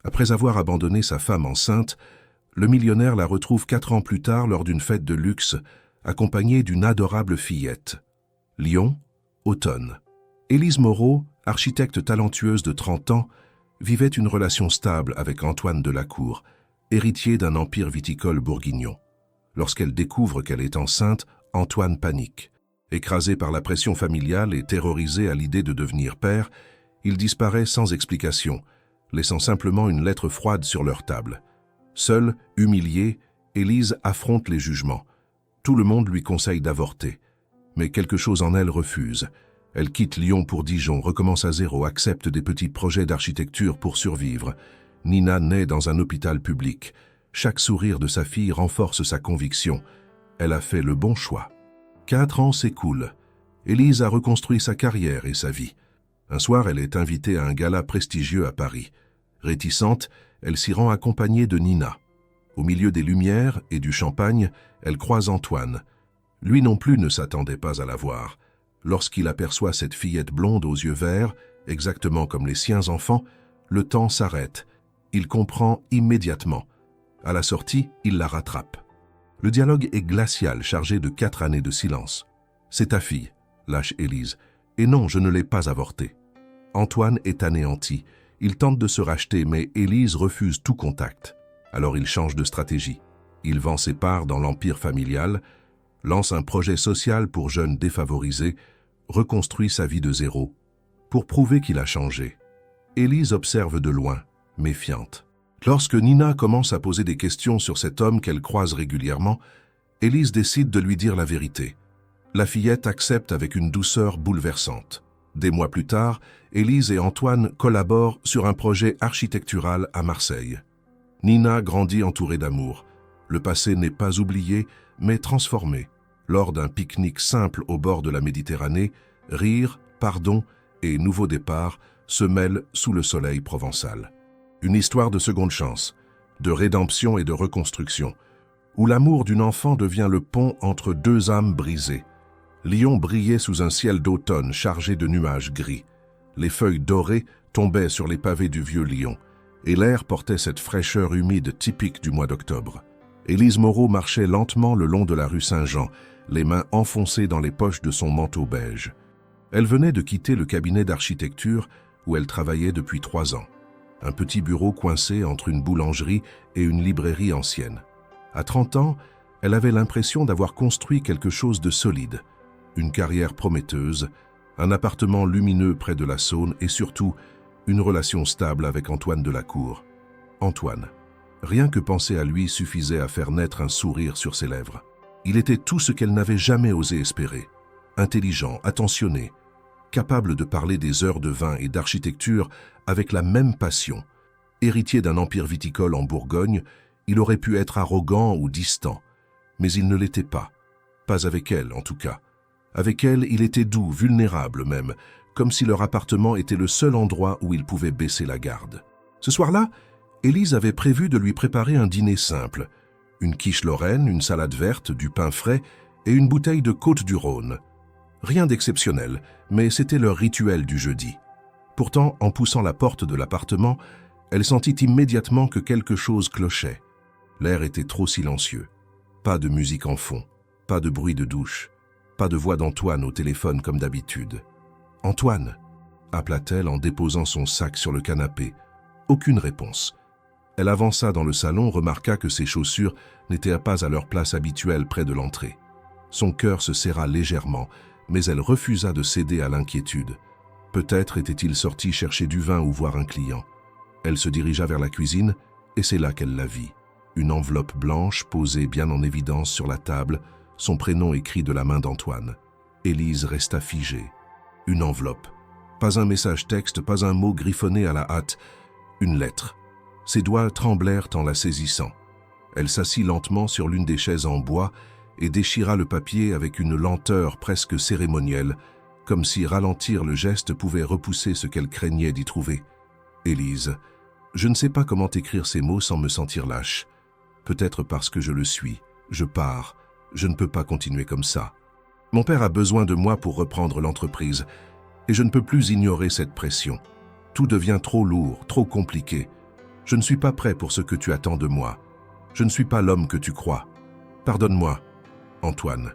Après avoir abandonné sa femme enceinte, le millionnaire la retrouve 4 ans plus tard lors d'une fête de luxe, accompagnée d'une adorable fillette. Lyon, automne. Élise Moreau, architecte talentueuse de 30 ans, vivait une relation stable avec Antoine Delacour, héritier d'un empire viticole bourguignon. Lorsqu'elle découvre qu'elle est enceinte, Antoine panique. Écrasé par la pression familiale et terrorisé à l'idée de devenir père, il disparaît sans explication, laissant simplement une lettre froide sur leur table. Seule, humiliée, Élise affronte les jugements. Tout le monde lui conseille d'avorter. Mais quelque chose en elle refuse. Elle quitte Lyon pour Dijon, recommence à zéro, accepte des petits projets d'architecture pour survivre. Nina naît dans un hôpital public. Chaque sourire de sa fille renforce sa conviction. Elle a fait le bon choix. 4 ans s'écoulent. Élise a reconstruit sa carrière et sa vie. Un soir, elle est invitée à un gala prestigieux à Paris. Réticente, elle s'y rend accompagnée de Nina. Au milieu des lumières et du champagne, elle croise Antoine. Lui non plus ne s'attendait pas à la voir. Lorsqu'il aperçoit cette fillette blonde aux yeux verts, exactement comme les siens enfants, le temps s'arrête. Il comprend immédiatement. À la sortie, il la rattrape. Le dialogue est glacial, chargé de 4 années de silence. « C'est ta fille », lâche Élise. « Et non, je ne l'ai pas avortée. » Antoine est anéanti. Il tente de se racheter, mais Élise refuse tout contact. Alors il change de stratégie. Il vend ses parts dans l'empire familial, lance un projet social pour jeunes défavorisés, reconstruit sa vie de zéro, pour prouver qu'il a changé. Élise observe de loin, méfiante. Lorsque Nina commence à poser des questions sur cet homme qu'elle croise régulièrement, Élise décide de lui dire la vérité. La fillette accepte avec une douceur bouleversante. Des mois plus tard, Élise et Antoine collaborent sur un projet architectural à Marseille. Nina grandit entourée d'amour. Le passé n'est pas oublié, mais transformé. Lors d'un pique-nique simple au bord de la Méditerranée, rire, pardon et nouveau départ se mêlent sous le soleil provençal. Une histoire de seconde chance, de rédemption et de reconstruction, où l'amour d'une enfant devient le pont entre 2 âmes brisées. Lyon brillait sous un ciel d'automne chargé de nuages gris. Les feuilles dorées tombaient sur les pavés du vieux Lyon, et l'air portait cette fraîcheur humide typique du mois d'octobre. Élise Moreau marchait lentement le long de la rue Saint-Jean, les mains enfoncées dans les poches de son manteau beige. Elle venait de quitter le cabinet d'architecture où elle travaillait depuis 3 ans. Un petit bureau coincé entre une boulangerie et une librairie ancienne. À 30 ans, elle avait l'impression d'avoir construit quelque chose de solide. Une carrière prometteuse, un appartement lumineux près de la Saône et surtout, une relation stable avec Antoine Delacour. Antoine. Rien que penser à lui suffisait à faire naître un sourire sur ses lèvres. Il était tout ce qu'elle n'avait jamais osé espérer. Intelligent, attentionné, capable de parler des heures de vin et d'architecture avec la même passion. Héritier d'un empire viticole en Bourgogne, il aurait pu être arrogant ou distant, mais il ne l'était pas. Pas avec elle, en tout cas. Avec elle, il était doux, vulnérable même, comme si leur appartement était le seul endroit où il pouvait baisser la garde. Ce soir-là, Élise avait prévu de lui préparer un dîner simple. Une quiche lorraine, une salade verte, du pain frais et une bouteille de Côte-du-Rhône. Rien d'exceptionnel, mais c'était leur rituel du jeudi. Pourtant, en poussant la porte de l'appartement, elle sentit immédiatement que quelque chose clochait. L'air était trop silencieux. Pas de musique en fond, pas de bruit de douche, pas de voix d'Antoine au téléphone comme d'habitude. « Antoine !» appela-t-elle en déposant son sac sur le canapé. Aucune réponse. Elle avança dans le salon, remarqua que ses chaussures n'étaient pas à leur place habituelle près de l'entrée. Son cœur se serra légèrement, mais elle refusa de céder à l'inquiétude. Peut-être était-il sorti chercher du vin ou voir un client. Elle se dirigea vers la cuisine, et c'est là qu'elle la vit. Une enveloppe blanche posée bien en évidence sur la table, son prénom écrit de la main d'Antoine. Élise resta figée. Une enveloppe. Pas un message texte, pas un mot griffonné à la hâte. Une lettre. Ses doigts tremblèrent en la saisissant. Elle s'assit lentement sur l'une des chaises en bois et déchira le papier avec une lenteur presque cérémonielle, comme si ralentir le geste pouvait repousser ce qu'elle craignait d'y trouver. « Élise, je ne sais pas comment écrire ces mots sans me sentir lâche. Peut-être parce que je le suis. Je pars. Je ne peux pas continuer comme ça. Mon père a besoin de moi pour reprendre l'entreprise, et je ne peux plus ignorer cette pression. Tout devient trop lourd, trop compliqué. Je ne suis pas prêt pour ce que tu attends de moi. Je ne suis pas l'homme que tu crois. Pardonne-moi, Antoine.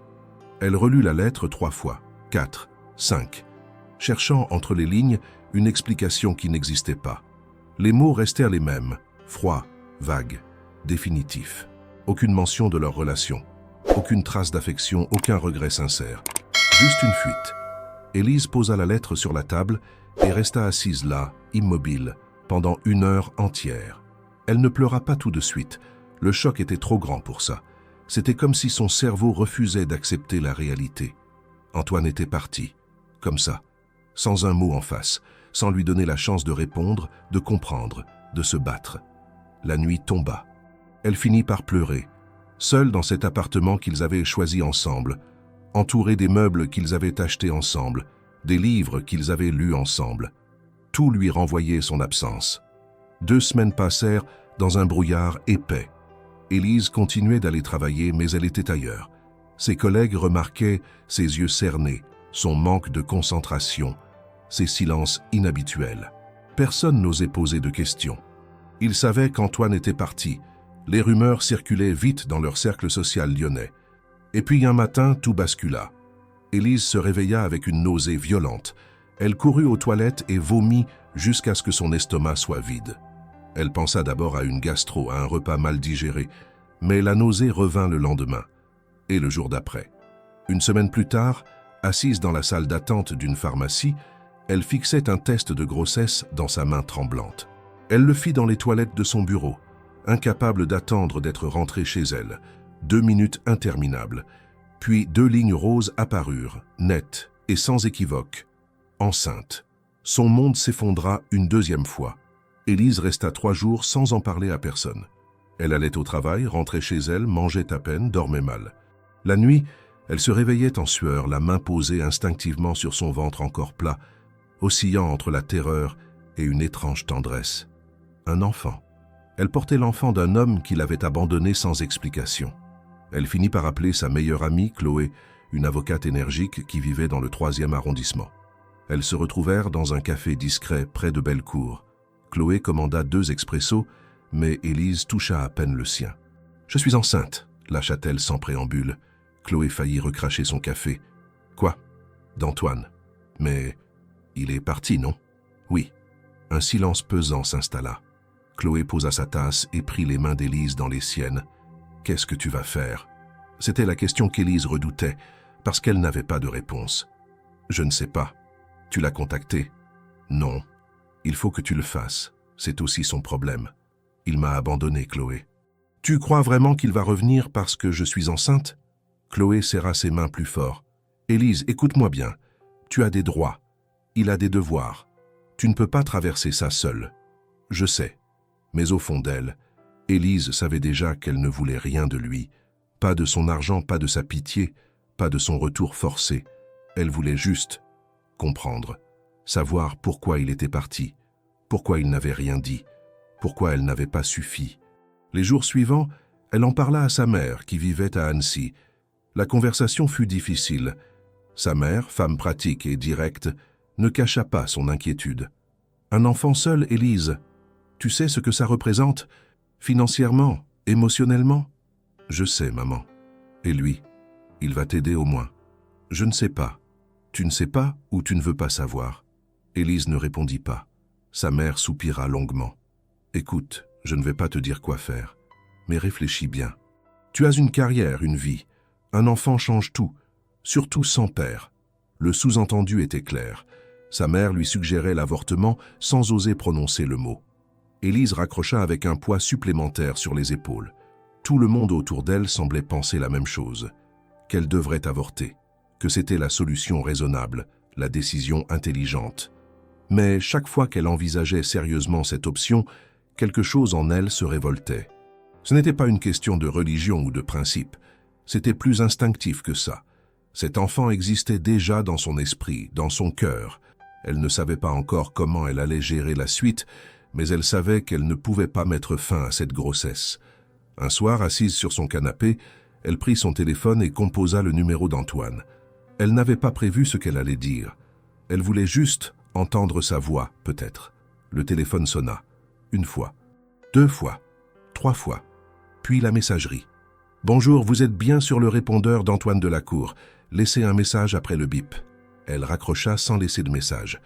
Elle relut la lettre 3 fois, 4, 5, cherchant entre les lignes une explication qui n'existait pas. Les mots restèrent les mêmes, froids, vagues, définitifs. Aucune mention de leur relation, aucune trace d'affection, aucun regret sincère. Juste une fuite. Élise posa la lettre sur la table et resta assise là, immobile, pendant 1 heure entière. Elle ne pleura pas tout de suite. Le choc était trop grand pour ça. C'était comme si son cerveau refusait d'accepter la réalité. Antoine était parti, comme ça, sans un mot en face, sans lui donner la chance de répondre, de comprendre, de se battre. La nuit tomba. Elle finit par pleurer, seule dans cet appartement qu'ils avaient choisi ensemble, entourée des meubles qu'ils avaient achetés ensemble, des livres qu'ils avaient lus ensemble. Tout lui renvoyait son absence. 2 semaines passèrent dans un brouillard épais. Élise continuait d'aller travailler, mais elle était ailleurs. Ses collègues remarquaient ses yeux cernés, son manque de concentration, ses silences inhabituels. Personne n'osait poser de questions. Ils savaient qu'Antoine était parti. Les rumeurs circulaient vite dans leur cercle social lyonnais. Et puis un matin, tout bascula. Élise se réveilla avec une nausée violente. Elle courut aux toilettes et vomit jusqu'à ce que son estomac soit vide. Elle pensa d'abord à une gastro, à un repas mal digéré, mais la nausée revint le lendemain, et le jour d'après. 1 semaine plus tard, assise dans la salle d'attente d'une pharmacie, elle fixait un test de grossesse dans sa main tremblante. Elle le fit dans les toilettes de son bureau, incapable d'attendre d'être rentrée chez elle. 2 minutes interminables, puis 2 lignes roses apparurent, nettes et sans équivoque. Enceinte. Son monde s'effondra une 2e fois. Élise resta 3 jours sans en parler à personne. Elle allait au travail, rentrait chez elle, mangeait à peine, dormait mal. La nuit, elle se réveillait en sueur, la main posée instinctivement sur son ventre encore plat, oscillant entre la terreur et une étrange tendresse. Un enfant. Elle portait l'enfant d'un homme qui l'avait abandonnée sans explication. Elle finit par appeler sa meilleure amie, Chloé, une avocate énergique qui vivait dans le 3e arrondissement. Elles se retrouvèrent dans un café discret près de Bellecour. Chloé commanda 2 expressos, mais Élise toucha à peine le sien. « Je suis enceinte », lâcha-t-elle sans préambule. Chloé faillit recracher son café. « Quoi ?»« D'Antoine. »« Mais il est parti, non ?»« Oui. » Un silence pesant s'installa. Chloé posa sa tasse et prit les mains d'Élise dans les siennes. « Qu'est-ce que tu vas faire ?» C'était la question qu'Élise redoutait, parce qu'elle n'avait pas de réponse. « Je ne sais pas. Tu l'as contacté ?»« Non. Il faut que tu le fasses. C'est aussi son problème. Il m'a abandonné, Chloé. »« Tu crois vraiment qu'il va revenir parce que je suis enceinte ?» Chloé serra ses mains plus fort. « Élise, écoute-moi bien. Tu as des droits. Il a des devoirs. Tu ne peux pas traverser ça seule. Je sais. » Mais au fond d'elle, Élise savait déjà qu'elle ne voulait rien de lui. Pas de son argent, pas de sa pitié, pas de son retour forcé. Elle voulait juste comprendre, savoir pourquoi il était parti, pourquoi il n'avait rien dit, pourquoi elle n'avait pas suffi. Les jours suivants, elle en parla à sa mère qui vivait à Annecy. La conversation fut difficile. Sa mère, femme pratique et directe, ne cacha pas son inquiétude. « Un enfant seul, Élise, tu sais ce que ça représente, financièrement, émotionnellement ?»« Je sais, maman. Et lui, il va t'aider au moins. »« Je ne sais pas. Tu ne sais pas ou tu ne veux pas savoir ?» Élise ne répondit pas. Sa mère soupira longuement. « Écoute, je ne vais pas te dire quoi faire, mais réfléchis bien. Tu as une carrière, une vie. Un enfant change tout, surtout sans père. » Le sous-entendu était clair. Sa mère lui suggérait l'avortement sans oser prononcer le mot. Élise raccrocha avec un poids supplémentaire sur les épaules. Tout le monde autour d'elle semblait penser la même chose, qu'elle devrait avorter, que c'était la solution raisonnable, la décision intelligente. Mais chaque fois qu'elle envisageait sérieusement cette option, quelque chose en elle se révoltait. Ce n'était pas une question de religion ou de principe, c'était plus instinctif que ça. Cet enfant existait déjà dans son esprit, dans son cœur. Elle ne savait pas encore comment elle allait gérer la suite, mais elle savait qu'elle ne pouvait pas mettre fin à cette grossesse. Un soir, assise sur son canapé, elle prit son téléphone et composa le numéro d'Antoine. Elle n'avait pas prévu ce qu'elle allait dire. Elle voulait juste entendre sa voix, peut-être. Le téléphone sonna. 1 fois. 2 fois, 3 fois, puis la messagerie. « Bonjour, vous êtes bien sur le répondeur d'Antoine Delacour. Laissez un message après le bip. » Elle raccrocha sans laisser de message.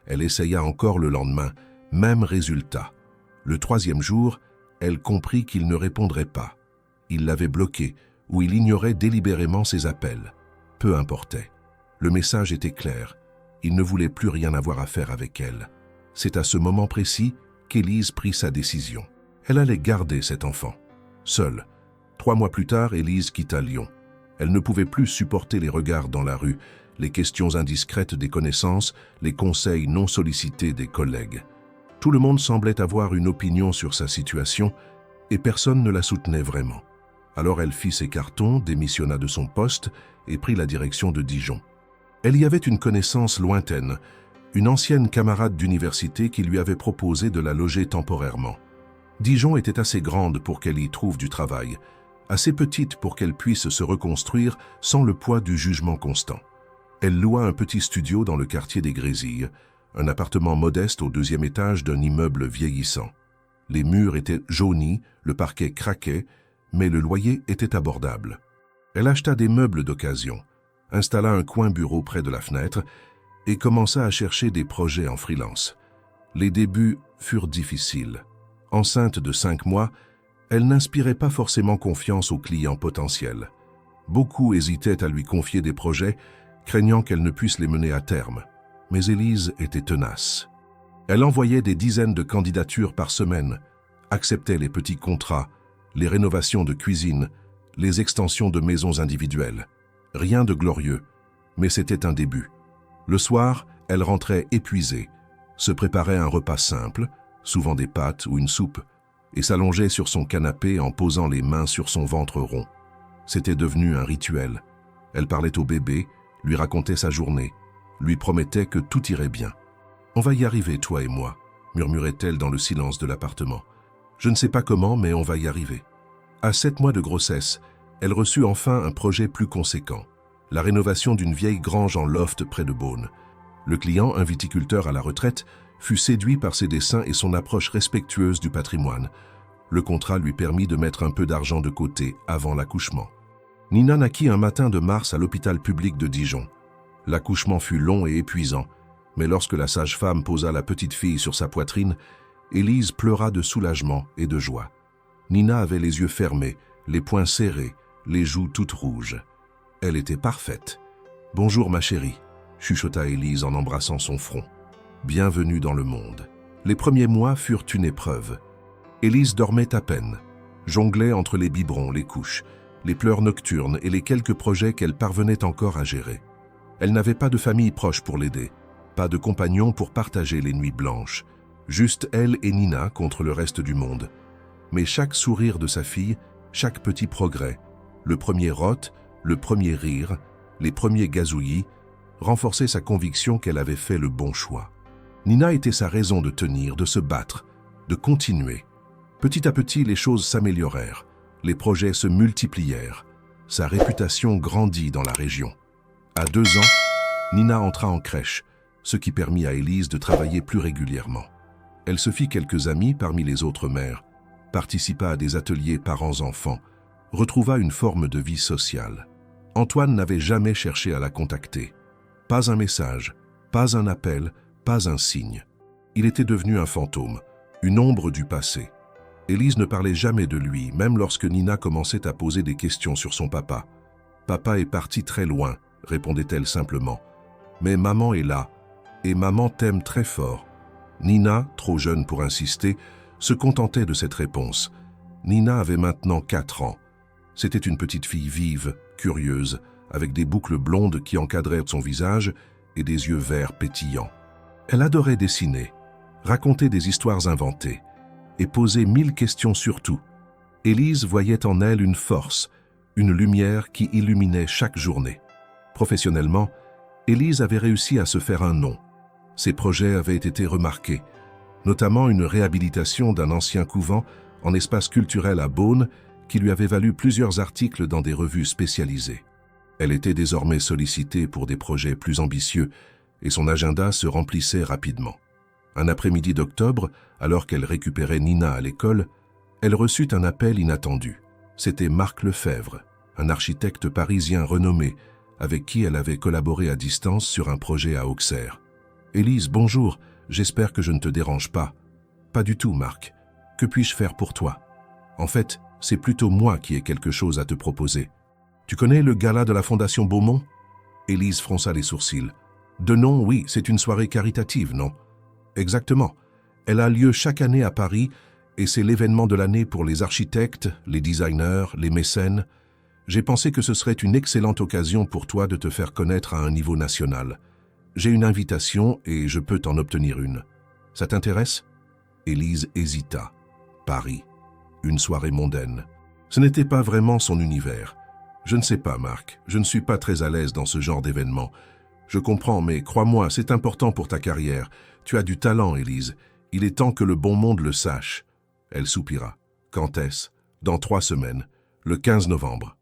Elle essaya encore le lendemain, même résultat. Le 3e jour, elle comprit qu'il ne répondrait pas. Il l'avait bloqué ou il ignorait délibérément ses appels. Peu importait. Le message était clair. Il ne voulait plus rien avoir à faire avec elle. C'est à ce moment précis qu'Élise prit sa décision. Elle allait garder cet enfant. Seule. 3 mois plus tard, Élise quitta Lyon. Elle ne pouvait plus supporter les regards dans la rue, les questions indiscrètes des connaissances, les conseils non sollicités des collègues. Tout le monde semblait avoir une opinion sur sa situation et personne ne la soutenait vraiment. Alors elle fit ses cartons, démissionna de son poste et prit la direction de Dijon. Elle y avait une connaissance lointaine, une ancienne camarade d'université qui lui avait proposé de la loger temporairement. Dijon était assez grande pour qu'elle y trouve du travail, assez petite pour qu'elle puisse se reconstruire sans le poids du jugement constant. Elle loua un petit studio dans le quartier des Grésilles, un appartement modeste au 2e étage d'un immeuble vieillissant. Les murs étaient jaunis, le parquet craquait, mais le loyer était abordable. Elle acheta des meubles d'occasion, installa un coin bureau près de la fenêtre et commença à chercher des projets en freelance. Les débuts furent difficiles. Enceinte de 5 mois, elle n'inspirait pas forcément confiance aux clients potentiels. Beaucoup hésitaient à lui confier des projets, craignant qu'elle ne puisse les mener à terme. Mais Élise était tenace. Elle envoyait des dizaines de candidatures par semaine, acceptait les petits contrats, les rénovations de cuisine, les extensions de maisons individuelles. Rien de glorieux, mais c'était un début. Le soir, elle rentrait épuisée, se préparait un repas simple, souvent des pâtes ou une soupe, et s'allongeait sur son canapé en posant les mains sur son ventre rond. C'était devenu un rituel. Elle parlait au bébé, lui racontait sa journée, lui promettait que tout irait bien. « On va y arriver, toi et moi », murmurait-elle dans le silence de l'appartement. « Je ne sais pas comment, mais on va y arriver. » À 7 mois de grossesse, elle reçut enfin un projet plus conséquent, la rénovation d'une vieille grange en loft près de Beaune. Le client, un viticulteur à la retraite, fut séduit par ses dessins et son approche respectueuse du patrimoine. Le contrat lui permit de mettre un peu d'argent de côté avant l'accouchement. Nina naquit un matin de mars à l'hôpital public de Dijon. L'accouchement fut long et épuisant, mais lorsque la sage-femme posa la petite fille sur sa poitrine, Élise pleura de soulagement et de joie. Nina avait les yeux fermés, les poings serrés, les joues toutes rouges. Elle était parfaite. « Bonjour ma chérie », chuchota Élise en embrassant son front. « Bienvenue dans le monde ». Les premiers mois furent une épreuve. Élise dormait à peine, jonglait entre les biberons, les couches, les pleurs nocturnes et les quelques projets qu'elle parvenait encore à gérer. Elle n'avait pas de famille proche pour l'aider, pas de compagnon pour partager les nuits blanches, juste elle et Nina contre le reste du monde. Mais chaque sourire de sa fille, chaque petit progrès, le premier rot, le premier rire, les premiers gazouillis, renforçaient sa conviction qu'elle avait fait le bon choix. Nina était sa raison de tenir, de se battre, de continuer. Petit à petit, les choses s'améliorèrent, les projets se multiplièrent, sa réputation grandit dans la région. À 2 ans, Nina entra en crèche, ce qui permit à Élise de travailler plus régulièrement. Elle se fit quelques amis parmi les autres mères, participa à des ateliers parents-enfants, retrouva une forme de vie sociale. Antoine n'avait jamais cherché à la contacter. Pas un message, pas un appel, pas un signe. Il était devenu un fantôme, une ombre du passé. Élise ne parlait jamais de lui, même lorsque Nina commençait à poser des questions sur son papa. « Papa est parti très loin », répondait-elle simplement. « Mais maman est là, et maman t'aime très fort. » Nina, trop jeune pour insister, se contentait de cette réponse. Nina avait maintenant 4 ans. C'était une petite fille vive, curieuse, avec des boucles blondes qui encadraient son visage et des yeux verts pétillants. Elle adorait dessiner, raconter des histoires inventées et poser 1000 questions sur tout. Élise voyait en elle une force, une lumière qui illuminait chaque journée. Professionnellement, Élise avait réussi à se faire un nom. Ses projets avaient été remarqués, notamment une réhabilitation d'un ancien couvent en espace culturel à Beaune qui lui avait valu plusieurs articles dans des revues spécialisées. Elle était désormais sollicitée pour des projets plus ambitieux et son agenda se remplissait rapidement. Un après-midi d'octobre, alors qu'elle récupérait Nina à l'école, elle reçut un appel inattendu. C'était Marc Lefebvre, un architecte parisien renommé, avec qui elle avait collaboré à distance sur un projet à Auxerre. « Élise, bonjour, j'espère que je ne te dérange pas. »« Pas du tout, Marc. Que puis-je faire pour toi ? En fait, c'est plutôt moi qui ai quelque chose à te proposer. Tu connais le gala de la Fondation Beaumont ?» Élise fronça les sourcils. « De nom, oui, c'est une soirée caritative, non ?»« Exactement. Elle a lieu chaque année à Paris et c'est l'événement de l'année pour les architectes, les designers, les mécènes. J'ai pensé que ce serait une excellente occasion pour toi de te faire connaître à un niveau national. J'ai une invitation et je peux t'en obtenir une. Ça t'intéresse ?» Élise hésita. Paris. Une soirée mondaine. Ce n'était pas vraiment son univers. « Je ne sais pas, Marc. Je ne suis pas très à l'aise dans ce genre d'événement. Je comprends, mais crois-moi, c'est important pour ta carrière. Tu as du talent, Élise. Il est temps que le bon monde le sache. » Elle soupira. « Quand est-ce ? » « Dans 3 semaines. Le 15 novembre. »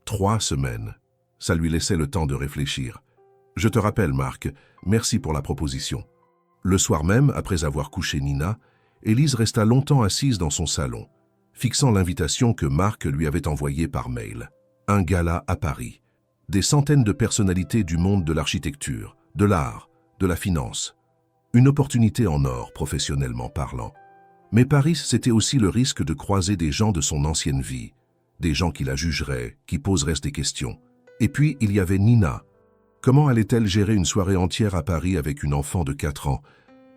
3 semaines. Ça lui laissait le temps de réfléchir. « Je te rappelle, Marc. Merci pour la proposition. » Le soir même, après avoir couché Nina, Élise resta longtemps assise dans son salon, fixant l'invitation que Marc lui avait envoyée par mail. Un gala à Paris. Des centaines de personnalités du monde de l'architecture, de l'art, de la finance. Une opportunité en or, professionnellement parlant. Mais Paris, c'était aussi le risque de croiser des gens de son ancienne vie, des gens qui la jugeraient, qui poseraient des questions. Et puis, il y avait Nina. Comment allait-elle gérer une soirée entière à Paris avec une enfant de 4 ans ?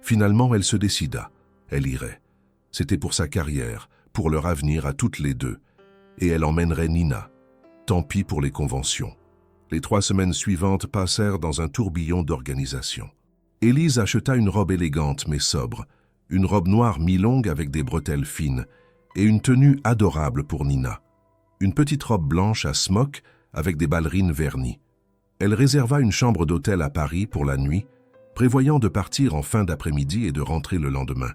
Finalement, elle se décida. Elle irait. C'était pour sa carrière, pour leur avenir à toutes les deux. Et elle emmènerait Nina. Tant pis pour les conventions. Les 3 semaines suivantes passèrent dans un tourbillon d'organisation. Élise acheta une robe élégante mais sobre, une robe noire mi-longue avec des bretelles fines, et une tenue adorable pour Nina. Une petite robe blanche à smock avec des ballerines vernies. Elle réserva une chambre d'hôtel à Paris pour la nuit, prévoyant de partir en fin d'après-midi et de rentrer le lendemain.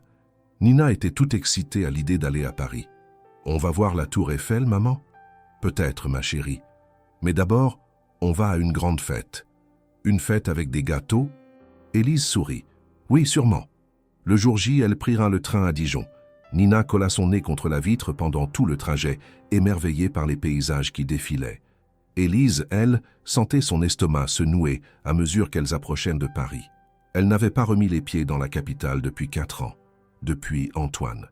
Nina était toute excitée à l'idée d'aller à Paris. « On va voir la tour Eiffel, maman ?»« Peut-être, ma chérie. Mais d'abord, on va à une grande fête. »« Une fête avec des gâteaux ?» Élise sourit. « Oui, sûrement. » Le jour J, elle prirent le train à Dijon. Nina colla son nez contre la vitre pendant tout le trajet, émerveillée par les paysages qui défilaient. Élise, elle, sentait son estomac se nouer à mesure qu'elles approchaient de Paris. Elle n'avait pas remis les pieds dans la capitale depuis 4 ans, depuis Antoine.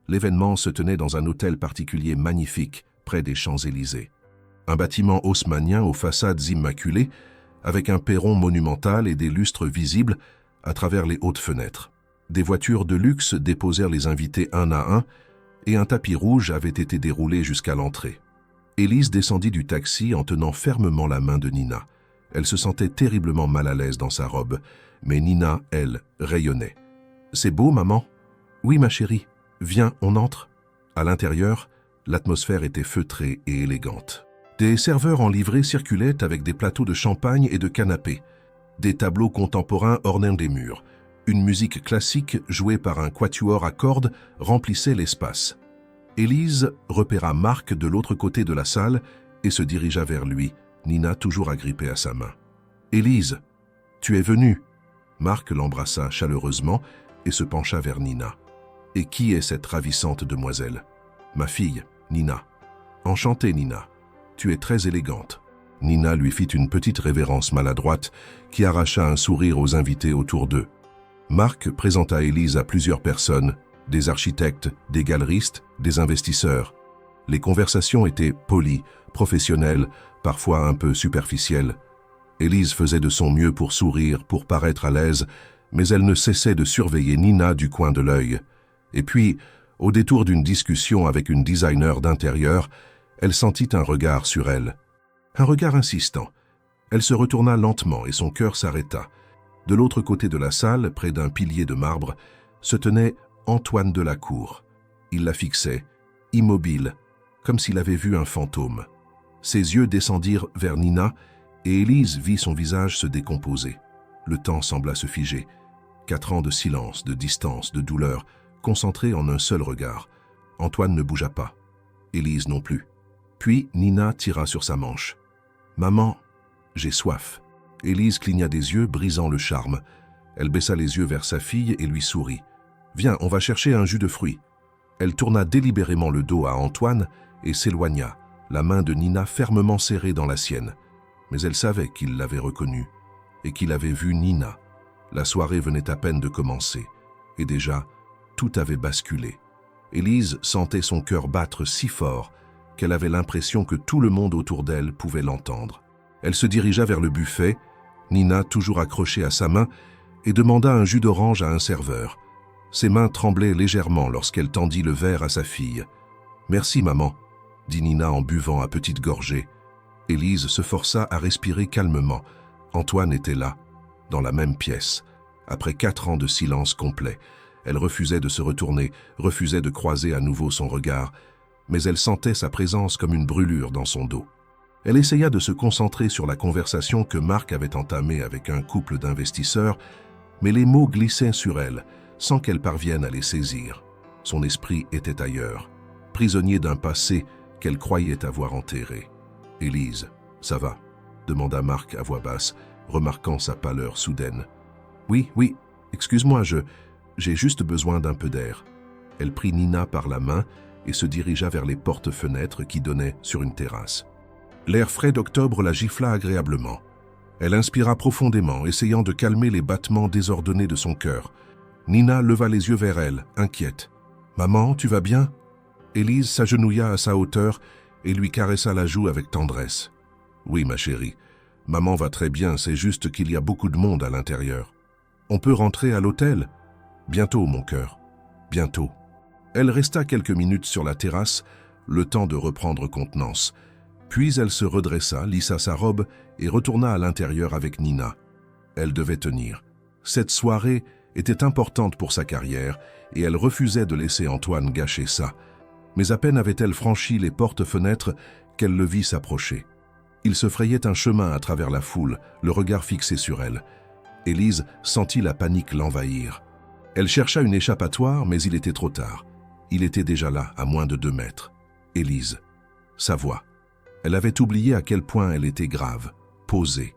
L'événement se tenait dans un hôtel particulier magnifique, près des Champs-Élysées. Un bâtiment haussmannien aux façades immaculées, avec un perron monumental et des lustres visibles à travers les hautes fenêtres. Des voitures de luxe déposèrent les invités un à un et un tapis rouge avait été déroulé jusqu'à l'entrée. Élise descendit du taxi en tenant fermement la main de Nina. Elle se sentait terriblement mal à l'aise dans sa robe, mais Nina, elle, rayonnait. « C'est beau, maman ?»« Oui, ma chérie. Viens, on entre. » À l'intérieur, l'atmosphère était feutrée et élégante. Des serveurs en livrée circulaient avec des plateaux de champagne et de canapés. Des tableaux contemporains ornaient des murs. Une musique classique jouée par un quatuor à cordes remplissait l'espace. Élise repéra Marc de l'autre côté de la salle et se dirigea vers lui, Nina toujours agrippée à sa main. « Élise, tu es venue ?» Marc l'embrassa chaleureusement et se pencha vers Nina. « Et qui est cette ravissante demoiselle ?»« Ma fille, Nina. »« Enchantée, Nina. Tu es très élégante. » Nina lui fit une petite révérence maladroite qui arracha un sourire aux invités autour d'eux. Marc présenta Élise à plusieurs personnes, des architectes, des galeristes, des investisseurs. Les conversations étaient polies, professionnelles, parfois un peu superficielles. Élise faisait de son mieux pour sourire, pour paraître à l'aise, mais elle ne cessait de surveiller Nina du coin de l'œil. Et puis, au détour d'une discussion avec une designer d'intérieur, elle sentit un regard sur elle. Un regard insistant. Elle se retourna lentement et son cœur s'arrêta. De l'autre côté de la salle, près d'un pilier de marbre, se tenait Antoine Delacour. Il la fixait, immobile, comme s'il avait vu un fantôme. Ses yeux descendirent vers Nina et Élise vit son visage se décomposer. Le temps sembla se figer. 4 ans de silence, de distance, de douleur, concentrés en un seul regard. Antoine ne bougea pas. Élise non plus. Puis Nina tira sur sa manche. « Maman, j'ai soif. » Élise cligna des yeux, brisant le charme. Elle baissa les yeux vers sa fille et lui sourit. « Viens, on va chercher un jus de fruits. » Elle tourna délibérément le dos à Antoine et s'éloigna, la main de Nina fermement serrée dans la sienne. Mais elle savait qu'il l'avait reconnue et qu'il avait vu Nina. La soirée venait à peine de commencer et déjà, tout avait basculé. Élise sentait son cœur battre si fort qu'elle avait l'impression que tout le monde autour d'elle pouvait l'entendre. Elle se dirigea vers le buffet, Nina toujours accrochée à sa main, et demanda un jus d'orange à un serveur. Ses mains tremblaient légèrement lorsqu'elle tendit le verre à sa fille. « Merci, maman », dit Nina en buvant à petites gorgées. Élise se força à respirer calmement. Antoine était là, dans la même pièce. Après 4 ans de silence complet, elle refusait de se retourner, refusait de croiser à nouveau son regard, mais elle sentait sa présence comme une brûlure dans son dos. Elle essaya de se concentrer sur la conversation que Marc avait entamée avec un couple d'investisseurs, mais les mots glissaient sur elle, sans qu'elle parvienne à les saisir. Son esprit était ailleurs, prisonnier d'un passé qu'elle croyait avoir enterré. « Élise, ça va ?» demanda Marc à voix basse, remarquant sa pâleur soudaine. « Oui, excuse-moi, j'ai juste besoin d'un peu d'air. » Elle prit Nina par la main et se dirigea vers les portes-fenêtres qui donnaient sur une terrasse. L'air frais d'octobre la gifla agréablement. Elle inspira profondément, essayant de calmer les battements désordonnés de son cœur. Nina leva les yeux vers elle, inquiète. « Maman, tu vas bien ?» Élise s'agenouilla à sa hauteur et lui caressa la joue avec tendresse. « Oui, ma chérie, maman va très bien, c'est juste qu'il y a beaucoup de monde à l'intérieur. On peut rentrer à l'hôtel ? Bientôt, mon cœur, bientôt. » Elle resta quelques minutes sur la terrasse, le temps de reprendre contenance. Puis elle se redressa, lissa sa robe et retourna à l'intérieur avec Nina. Elle devait tenir. Cette soirée était importante pour sa carrière et elle refusait de laisser Antoine gâcher ça. Mais à peine avait-elle franchi les portes-fenêtres qu'elle le vit s'approcher. Il se frayait un chemin à travers la foule, le regard fixé sur elle. Élise sentit la panique l'envahir. Elle chercha une échappatoire, mais il était trop tard. Il était déjà là, à moins de 2 mètres. Élise. Sa voix. Elle avait oublié à quel point elle était grave, posée.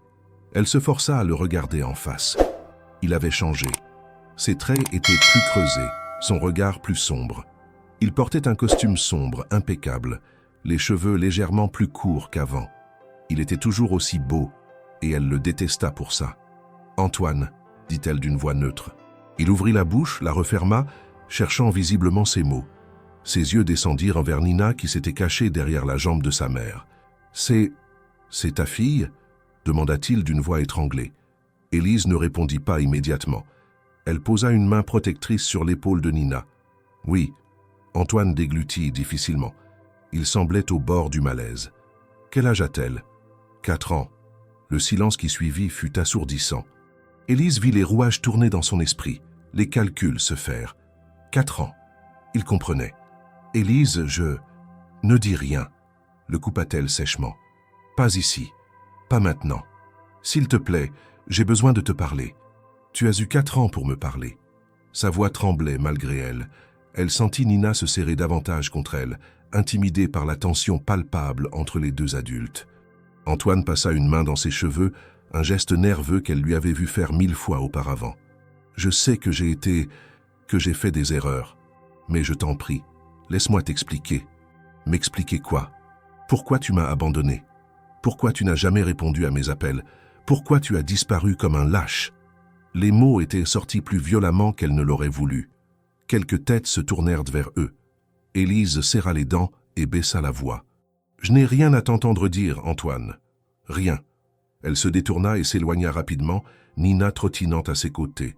Elle se força à le regarder en face. Il avait changé. Ses traits étaient plus creusés, son regard plus sombre. Il portait un costume sombre, impeccable, les cheveux légèrement plus courts qu'avant. Il était toujours aussi beau, et elle le détesta pour ça. « Antoine », dit-elle d'une voix neutre. Il ouvrit la bouche, la referma, cherchant visiblement ses mots. Ses yeux descendirent vers Nina qui s'était cachée derrière la jambe de sa mère. « C'est ta fille ?» demanda-t-il d'une voix étranglée. Élise ne répondit pas immédiatement. Elle posa une main protectrice sur l'épaule de Nina. « Oui. » Antoine déglutit difficilement. Il semblait au bord du malaise. « Quel âge a-t-elle » ? 4 ans. Le silence qui suivit fut assourdissant. Élise vit les rouages tourner dans son esprit, les calculs se faire. 4 ans. Il comprenait. « Élise, Ne dis rien, le coupa-t-elle sèchement. Pas ici, pas maintenant. S'il te plaît, j'ai besoin de te parler. Tu as eu 4 ans pour me parler. » Sa voix tremblait malgré elle. Elle sentit Nina se serrer davantage contre elle, intimidée par la tension palpable entre les 2 adultes. Antoine passa une main dans ses cheveux, un geste nerveux qu'elle lui avait vu faire 1000 fois auparavant. « Je sais que j'ai fait des erreurs, mais je t'en prie, laisse-moi t'expliquer. » « M'expliquer quoi? Pourquoi tu m'as abandonné? Pourquoi tu n'as jamais répondu à mes appels? Pourquoi tu as disparu comme un lâche ?» Les mots étaient sortis plus violemment qu'elle ne l'aurait voulu. Quelques têtes se tournèrent vers eux. Élise serra les dents et baissa la voix. « Je n'ai rien à t'entendre dire, Antoine. Rien. » Elle se détourna et s'éloigna rapidement, Nina trottinant à ses côtés.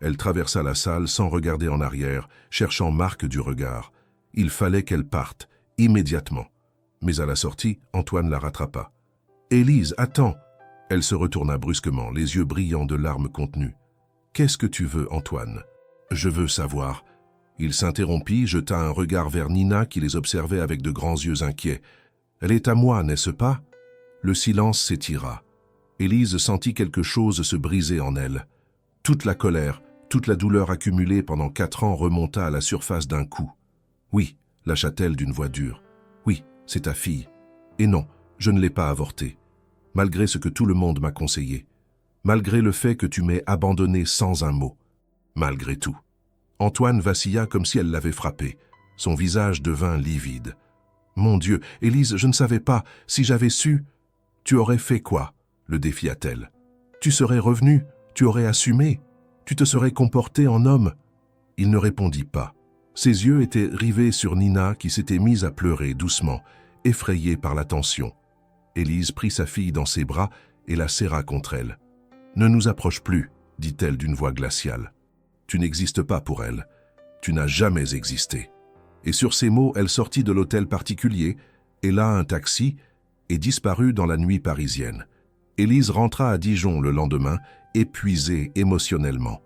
Elle traversa la salle sans regarder en arrière, cherchant Marc du regard. Il fallait qu'elle parte, immédiatement. Mais à la sortie, Antoine la rattrapa. « Élise, attends !» Elle se retourna brusquement, les yeux brillants de larmes contenues. « Qu'est-ce que tu veux, Antoine ?»« Je veux savoir. » Il s'interrompit, jeta un regard vers Nina qui les observait avec de grands yeux inquiets. « Elle est à moi, n'est-ce pas ?» Le silence s'étira. Élise sentit quelque chose se briser en elle. Toute la colère, toute la douleur accumulée pendant 4 ans remonta à la surface d'un coup. « Oui », lâcha-t-elle d'une voix dure. « Oui, c'est ta fille. Et non, je ne l'ai pas avortée, malgré ce que tout le monde m'a conseillé. malgré le fait que tu m'aies abandonné sans un mot. Malgré tout. Antoine vacilla comme si elle l'avait frappé. Son visage devint livide. Mon Dieu, Élise, je ne savais pas. Si j'avais su, tu aurais fait quoi? Le défia-t-elle. Tu serais revenu, tu aurais assumé, tu te serais comporté en homme. Il ne répondit pas. Ses yeux étaient rivés sur Nina qui s'était mise à pleurer doucement, effrayée par la tension. Élise prit sa fille dans ses bras et la serra contre elle. « Ne nous approche plus, dit-elle d'une voix glaciale. Tu n'existes pas pour elle. Tu n'as jamais existé. » Et sur ces mots, elle sortit de l'hôtel particulier, héla un taxi et disparut dans la nuit parisienne. Élise rentra à Dijon le lendemain, épuisée émotionnellement.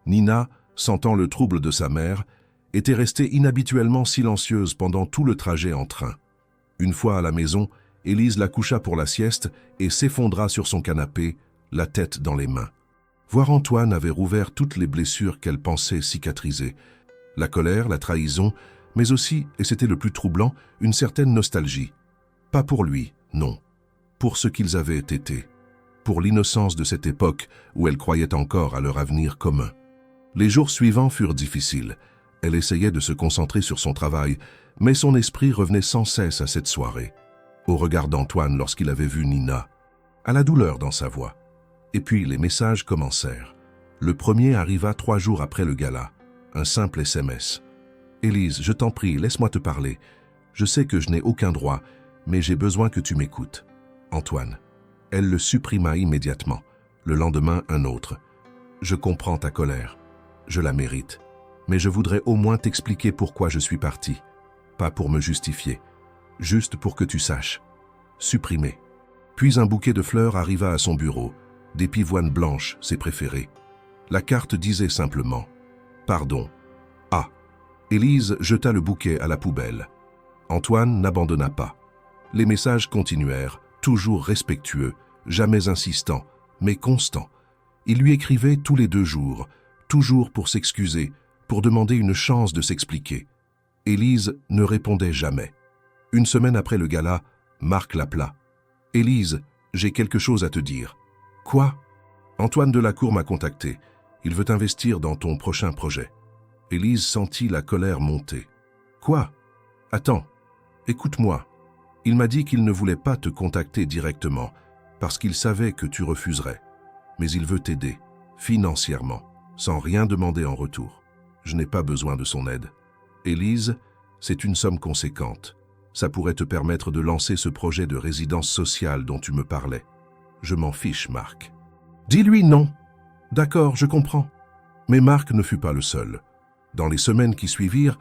Nina, sentant le trouble de sa mère, était restée inhabituellement silencieuse pendant tout le trajet en train. Une fois à la maison, Élise la coucha pour la sieste et s'effondra sur son canapé, la tête dans les mains. Voir Antoine avait rouvert toutes les blessures qu'elle pensait cicatriser. La colère, la trahison, mais aussi, et c'était le plus troublant, une certaine nostalgie. Pas pour lui, non. Pour ce qu'ils avaient été. Pour l'innocence de cette époque où elle croyait encore à leur avenir commun. Les jours suivants furent difficiles. Elle essayait de se concentrer sur son travail, mais son esprit revenait sans cesse à cette soirée. Au regard d'Antoine lorsqu'il avait vu Nina, à la douleur dans sa voix. Et puis les messages commencèrent. Le premier arriva 3 jours après le gala, un simple SMS. « Élise, je t'en prie, laisse-moi te parler. Je sais que je n'ai aucun droit, mais j'ai besoin que tu m'écoutes. Antoine. » Elle le supprima immédiatement. Le lendemain, un autre. « Je comprends ta colère. Je la mérite. Mais je voudrais au moins t'expliquer pourquoi je suis parti. Pas pour me justifier. Juste pour que tu saches. » Supprimé. Puis un bouquet de fleurs arriva à son bureau. Des pivoines blanches, ses préférées. La carte disait simplement « Pardon. Ah ». Élise jeta le bouquet à la poubelle. Antoine n'abandonna pas. Les messages continuèrent, toujours respectueux, jamais insistants, mais constants. Il lui écrivait tous les 2 jours, toujours pour s'excuser, pour demander une chance de s'expliquer. Élise ne répondait jamais. Une semaine après le gala, Marc l'appela. « Élise, j'ai quelque chose à te dire. »« Quoi ?»« Antoine Delacour m'a contacté. Il veut investir dans ton prochain projet. » Élise sentit la colère monter. « Quoi ? Attends, écoute-moi. Il m'a dit qu'il ne voulait pas te contacter directement, parce qu'il savait que tu refuserais. Mais il veut t'aider, financièrement, sans rien demander en retour. Je n'ai pas besoin de son aide. Élise, c'est une somme conséquente. Ça pourrait te permettre de lancer ce projet de résidence sociale dont tu me parlais. Je m'en fiche, Marc. » « Dis-lui non. »« D'accord, je comprends. » Mais Marc ne fut pas le seul. Dans les semaines qui suivirent,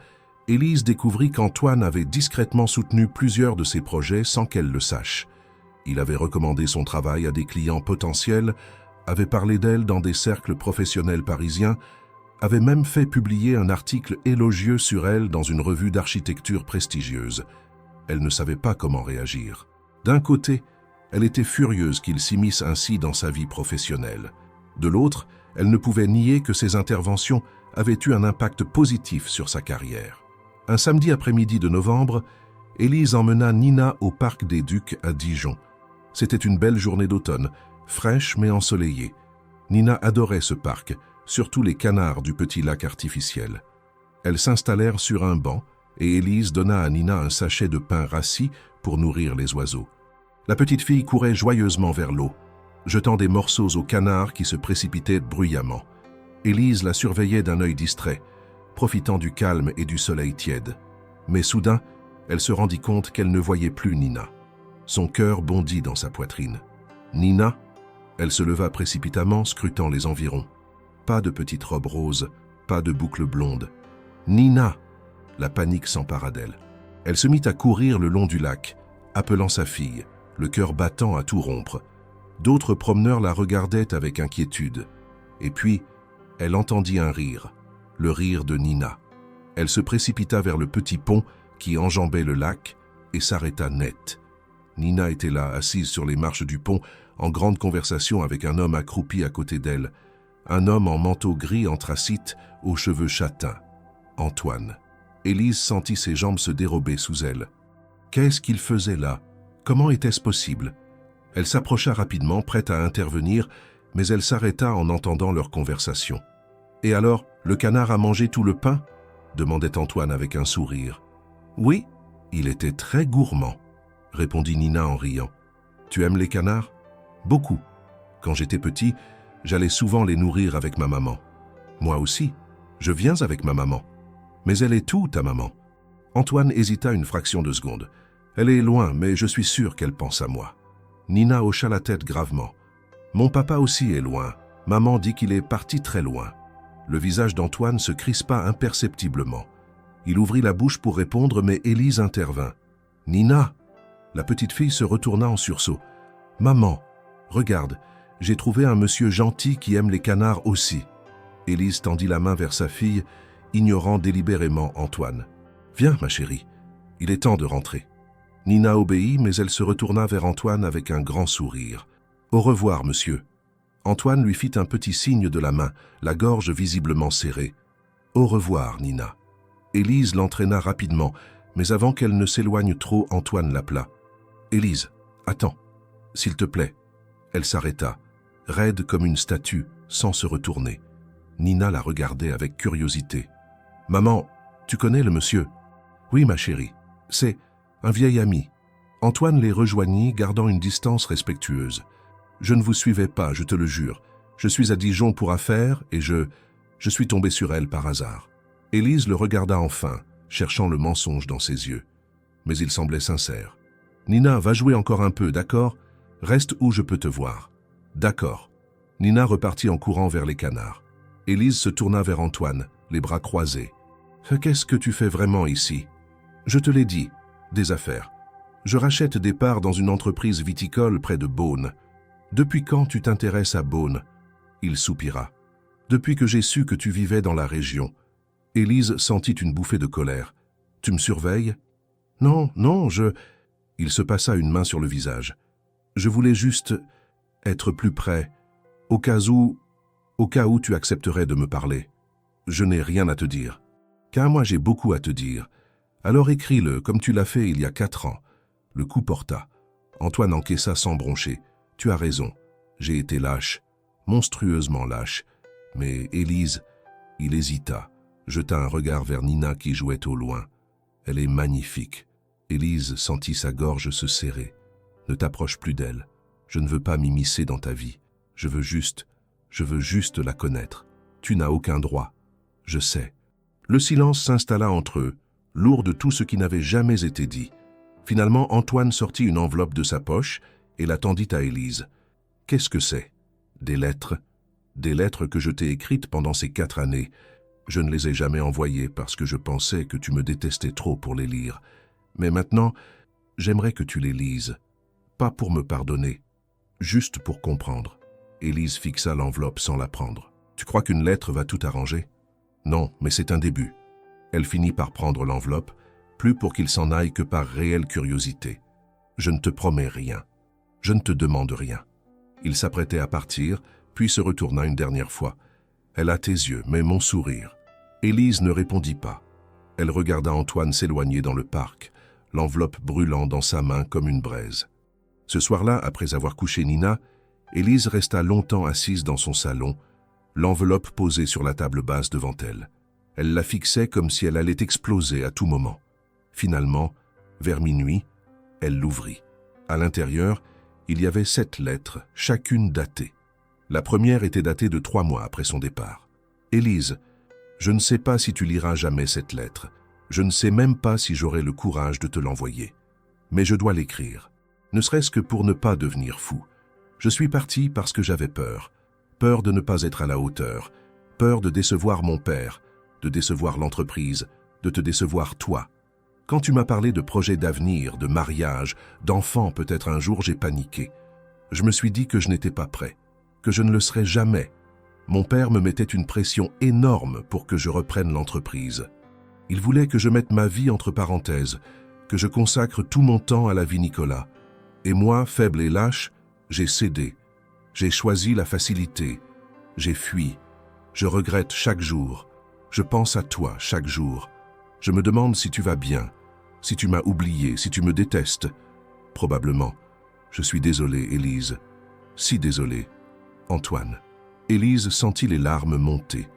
Élise découvrit qu'Antoine avait discrètement soutenu plusieurs de ses projets sans qu'elle le sache. Il avait recommandé son travail à des clients potentiels, avait parlé d'elle dans des cercles professionnels parisiens, avait même fait publier un article élogieux sur elle dans une revue d'architecture prestigieuse. Elle ne savait pas comment réagir. D'un côté, elle était furieuse qu'il s'immisce ainsi dans sa vie professionnelle. De l'autre, elle ne pouvait nier que ses interventions avaient eu un impact positif sur sa carrière. Un samedi après-midi de novembre, Élise emmena Nina au Parc des Ducs à Dijon. C'était une belle journée d'automne, fraîche mais ensoleillée. Nina adorait ce parc, surtout les canards du petit lac artificiel. Elles s'installèrent sur un banc et Élise donna à Nina un sachet de pain rassis pour nourrir les oiseaux. La petite fille courait joyeusement vers l'eau, jetant des morceaux aux canards qui se précipitaient bruyamment. Élise la surveillait d'un œil distrait, profitant du calme et du soleil tiède. Mais soudain, elle se rendit compte qu'elle ne voyait plus Nina. Son cœur bondit dans sa poitrine. Nina? Elle se leva précipitamment, scrutant les environs. Pas de petite robe rose, pas de boucle blonde. Nina! La panique s'empara d'elle. Elle se mit à courir le long du lac, appelant sa fille, le cœur battant à tout rompre. D'autres promeneurs la regardaient avec inquiétude. Et puis, elle entendit un rire, le rire de Nina. Elle se précipita vers le petit pont qui enjambait le lac et s'arrêta net. Nina était là, assise sur les marches du pont, en grande conversation avec un homme accroupi à côté d'elle. Un homme en manteau gris anthracite, aux cheveux châtains. Antoine. Élise sentit ses jambes se dérober sous elle. Qu'est-ce qu'il faisait là? Comment était-ce possible? Elle s'approcha rapidement, prête à intervenir, mais elle s'arrêta en entendant leur conversation. « Et alors, le canard a mangé tout le pain » demandait Antoine avec un sourire. « Oui, il était très gourmand » répondit Nina en riant. « Tu aimes les canards ?»« Beaucoup. Quand j'étais petit, j'allais souvent les nourrir avec ma maman. Moi aussi, je viens avec ma maman. Mais elle est où, ta maman ?» Antoine hésita une fraction de seconde. « Elle est loin, mais je suis sûr qu'elle pense à moi. » Nina hocha la tête gravement. « Mon papa aussi est loin. Maman dit qu'il est parti très loin. » Le visage d'Antoine se crispa imperceptiblement. Il ouvrit la bouche pour répondre, mais Élise intervint. « Nina !» La petite fille se retourna en sursaut. « Maman, regarde, j'ai trouvé un monsieur gentil qui aime les canards aussi. » Élise tendit la main vers sa fille, ignorant délibérément Antoine. « Viens, ma chérie, il est temps de rentrer. » Nina obéit, mais elle se retourna vers Antoine avec un grand sourire. « Au revoir, monsieur. » Antoine lui fit un petit signe de la main, la gorge visiblement serrée. « Au revoir, Nina. » Élise l'entraîna rapidement, mais avant qu'elle ne s'éloigne trop, Antoine l'appela. « Élise, attends, s'il te plaît. » Elle s'arrêta, raide comme une statue, sans se retourner. Nina la regardait avec curiosité. « Maman, tu connais le monsieur ?»« Oui, ma chérie, c'est un vieil ami. » Antoine les rejoignit, gardant une distance respectueuse. « Je ne vous suivais pas, je te le jure. Je suis à Dijon pour affaires et je suis tombé sur elle par hasard. » Élise le regarda enfin, cherchant le mensonge dans ses yeux. Mais il semblait sincère. « Nina, va jouer encore un peu, d'accord ? Reste où je peux te voir. »« D'accord. » Nina repartit en courant vers les canards. Élise se tourna vers Antoine, les bras croisés. « Qu'est-ce que tu fais vraiment ici ?»« Je te l'ai dit, des affaires. Je rachète des parts dans une entreprise viticole près de Beaune. »« Depuis quand tu t'intéresses à Beaune ?» Il soupira. « Depuis que j'ai su que tu vivais dans la région. » Élise sentit une bouffée de colère. « Tu me surveilles ?»« Non, non, je... » Il se passa une main sur le visage. « Je voulais juste être plus près, au cas où tu accepterais de me parler. Je n'ai rien à te dire. Car moi j'ai beaucoup à te dire. Alors écris-le, comme tu l'as fait il y a 4 ans. » Le coup porta. Antoine encaissa sans broncher. « Tu as raison, j'ai été lâche, monstrueusement lâche. » Mais Élise, il hésita, jeta un regard vers Nina qui jouait au loin. « Elle est magnifique. » Élise sentit sa gorge se serrer. « Ne t'approche plus d'elle. Je ne veux pas m'immiscer dans ta vie. Je veux juste la connaître. Tu n'as aucun droit. Je sais. » Le silence s'installa entre eux, lourd de tout ce qui n'avait jamais été dit. Finalement, Antoine sortit une enveloppe de sa poche et la tendit à Élise. « Qu'est-ce que c'est ? » ?»« Des lettres. Des lettres que je t'ai écrites pendant ces 4 années. Je ne les ai jamais envoyées parce que je pensais que tu me détestais trop pour les lire. Mais maintenant, j'aimerais que tu les lises. Pas pour me pardonner, juste pour comprendre. » Élise fixa l'enveloppe sans la prendre. « Tu crois qu'une lettre va tout arranger ? » ?»« Non, mais c'est un début. » Elle finit par prendre l'enveloppe, plus pour qu'il s'en aille que par réelle curiosité. « Je ne te promets rien. Je ne te demande rien. » Il s'apprêtait à partir, puis se retourna une dernière fois. « Elle a tes yeux, mais mon sourire. » Élise ne répondit pas. Elle regarda Antoine s'éloigner dans le parc, l'enveloppe brûlant dans sa main comme une braise. Ce soir-là, après avoir couché Nina, Élise resta longtemps assise dans son salon, l'enveloppe posée sur la table basse devant elle. Elle la fixait comme si elle allait exploser à tout moment. Finalement, vers minuit, elle l'ouvrit. À l'intérieur, il y avait 7 lettres, chacune datée. La première était datée de 3 mois après son départ. « Élise, je ne sais pas si tu liras jamais cette lettre. Je ne sais même pas si j'aurai le courage de te l'envoyer. Mais je dois l'écrire, ne serait-ce que pour ne pas devenir fou. Je suis parti parce que j'avais peur. Peur de ne pas être à la hauteur. Peur de décevoir mon père, de décevoir l'entreprise, de te décevoir toi. Quand tu m'as parlé de projets d'avenir, de mariage, d'enfants peut-être un jour, j'ai paniqué. Je me suis dit que je n'étais pas prêt, que je ne le serais jamais. Mon père me mettait une pression énorme pour que je reprenne l'entreprise. Il voulait que je mette ma vie entre parenthèses, que je consacre tout mon temps à la vie Nicolas. Et moi, faible et lâche, j'ai cédé. J'ai choisi la facilité. J'ai fui. Je regrette chaque jour. Je pense à toi chaque jour. Je me demande si tu vas bien, si tu m'as oublié, si tu me détestes. Probablement. Je suis désolé, Élise. Si désolé. Antoine. Élise sentit les larmes monter.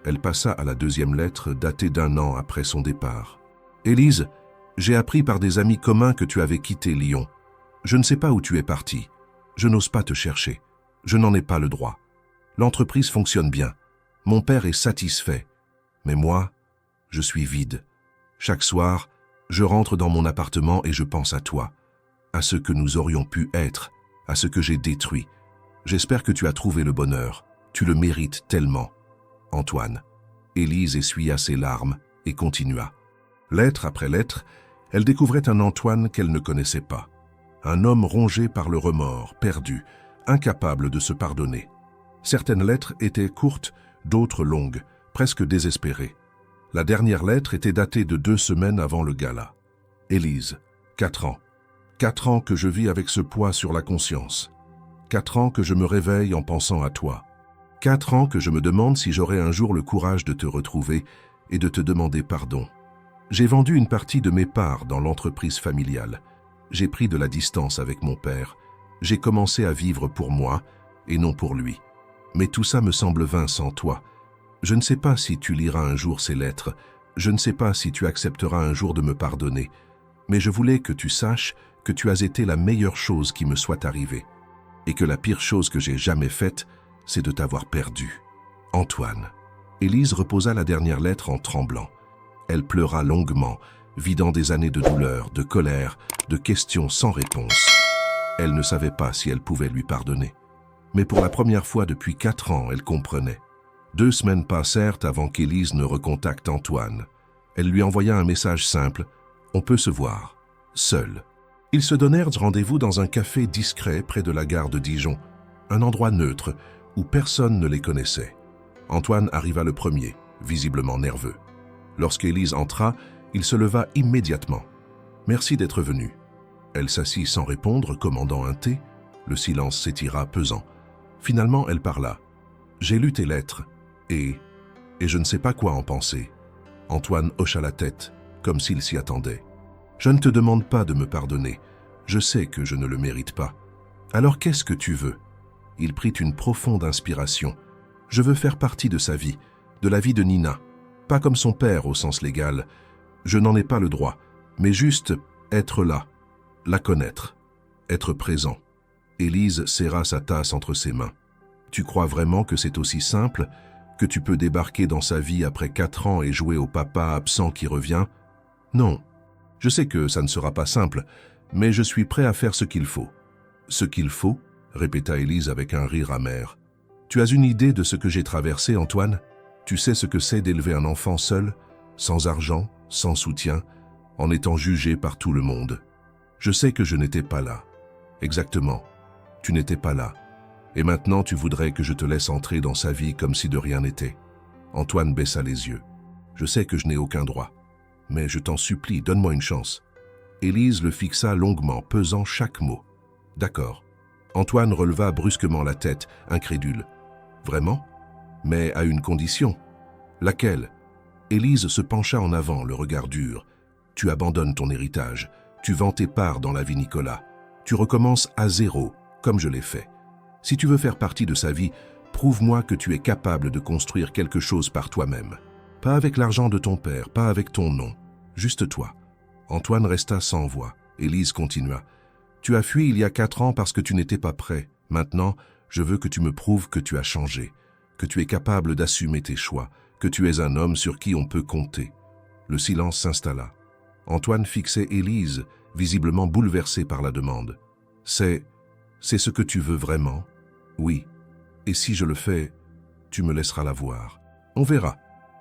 Elle passa à la deuxième lettre, datée d'1 an après son départ. « Élise, j'ai appris par des amis communs que tu avais quitté Lyon. Je ne sais pas où tu es partie. Je n'ose pas te chercher. Je n'en ai pas le droit. L'entreprise fonctionne bien. Mon père est satisfait. Mais moi, je suis vide. Chaque soir, je rentre dans mon appartement et je pense à toi, à ce que nous aurions pu être, à ce que j'ai détruit. J'espère que tu as trouvé le bonheur. Tu le mérites tellement. Antoine. » Élise essuya ses larmes et continua. Lettre après lettre, elle découvrait un Antoine qu'elle ne connaissait pas. Un homme rongé par le remords, perdu, incapable de se pardonner. Certaines lettres étaient courtes, d'autres longues, presque désespérées. La dernière lettre était datée de 2 semaines avant le gala. Élise, 4 ans. 4 ans que je vis avec ce poids sur la conscience. 4 ans que je me réveille en pensant à toi. 4 ans que je me demande si j'aurai un jour le courage de te retrouver et de te demander pardon. J'ai vendu une partie de mes parts dans l'entreprise familiale. J'ai pris de la distance avec mon père. J'ai commencé à vivre pour moi et non pour lui. Mais tout ça me semble vain sans toi. Je ne sais pas si tu liras un jour ces lettres. Je ne sais pas si tu accepteras un jour de me pardonner. Mais je voulais que tu saches que tu as été la meilleure chose qui me soit arrivée. Et que la pire chose que j'ai jamais faite, c'est de t'avoir perdu. Antoine. Élise reposa la dernière lettre en tremblant. Elle pleura longuement, vidant des années de douleur, de colère, de questions sans réponse. Elle ne savait pas si elle pouvait lui pardonner. Mais pour la première fois depuis 4 ans, elle comprenait. 2 semaines passèrent avant qu'Élise ne recontacte Antoine. Elle lui envoya un message simple « On peut se voir, seul ». Ils se donnèrent rendez-vous dans un café discret près de la gare de Dijon, un endroit neutre où personne ne les connaissait. Antoine arriva le premier, visiblement nerveux. Lorsqu'Élise entra, il se leva immédiatement. « Merci d'être venu. » Elle s'assit sans répondre, commandant un thé. Le silence s'étira pesant. Finalement, elle parla. « J'ai lu tes lettres, et je ne sais pas quoi en penser. » Antoine hocha la tête, comme s'il s'y attendait. « Je ne te demande pas de me pardonner. Je sais que je ne le mérite pas. Alors qu'est-ce que tu veux ?» Il prit une profonde inspiration. « Je veux faire partie de sa vie, de la vie de Nina. Pas comme son père au sens légal. Je n'en ai pas le droit, mais juste être là, la connaître, être présent. » Élise serra sa tasse entre ses mains. « Tu crois vraiment que c'est aussi simple, que tu peux débarquer dans sa vie après 4 ans et jouer au papa absent qui revient? Non. Je sais que ça ne sera pas simple, mais je suis prêt à faire ce qu'il faut. » « Ce qu'il faut ?» répéta Élise avec un rire amer. « Tu as une idée de ce que j'ai traversé, Antoine? Tu sais ce que c'est d'élever un enfant seul, sans argent, sans soutien, en étant jugé par tout le monde. Je sais que je n'étais pas là. Exactement. Tu n'étais pas là. Et maintenant tu voudrais que je te laisse entrer dans sa vie comme si de rien n'était. » Antoine baissa les yeux. « Je sais que je n'ai aucun droit. Mais je t'en supplie, donne-moi une chance. » Élise le fixa longuement, pesant chaque mot. « D'accord. » Antoine releva brusquement la tête, incrédule. « Vraiment? Mais à une condition. » « Laquelle ?» Élise se pencha en avant, le regard dur. « Tu abandonnes ton héritage. Tu vends tes parts dans la vie Nicolas. Tu recommences à 0, comme je l'ai fait. Si tu veux faire partie de sa vie, prouve-moi que tu es capable de construire quelque chose par toi-même. Pas avec l'argent de ton père, pas avec ton nom. Juste toi. » Antoine resta sans voix. Élise continua. « Tu as fui il y a 4 ans parce que tu n'étais pas prêt. Maintenant, je veux que tu me prouves que tu as changé, que tu es capable d'assumer tes choix, que tu es un homme sur qui on peut compter. » Le silence s'installa. Antoine fixait Élise, visiblement bouleversé par la demande. « C'est ce que tu veux vraiment? » ?»« Oui. Et si je le fais, tu me laisseras la voir. On verra.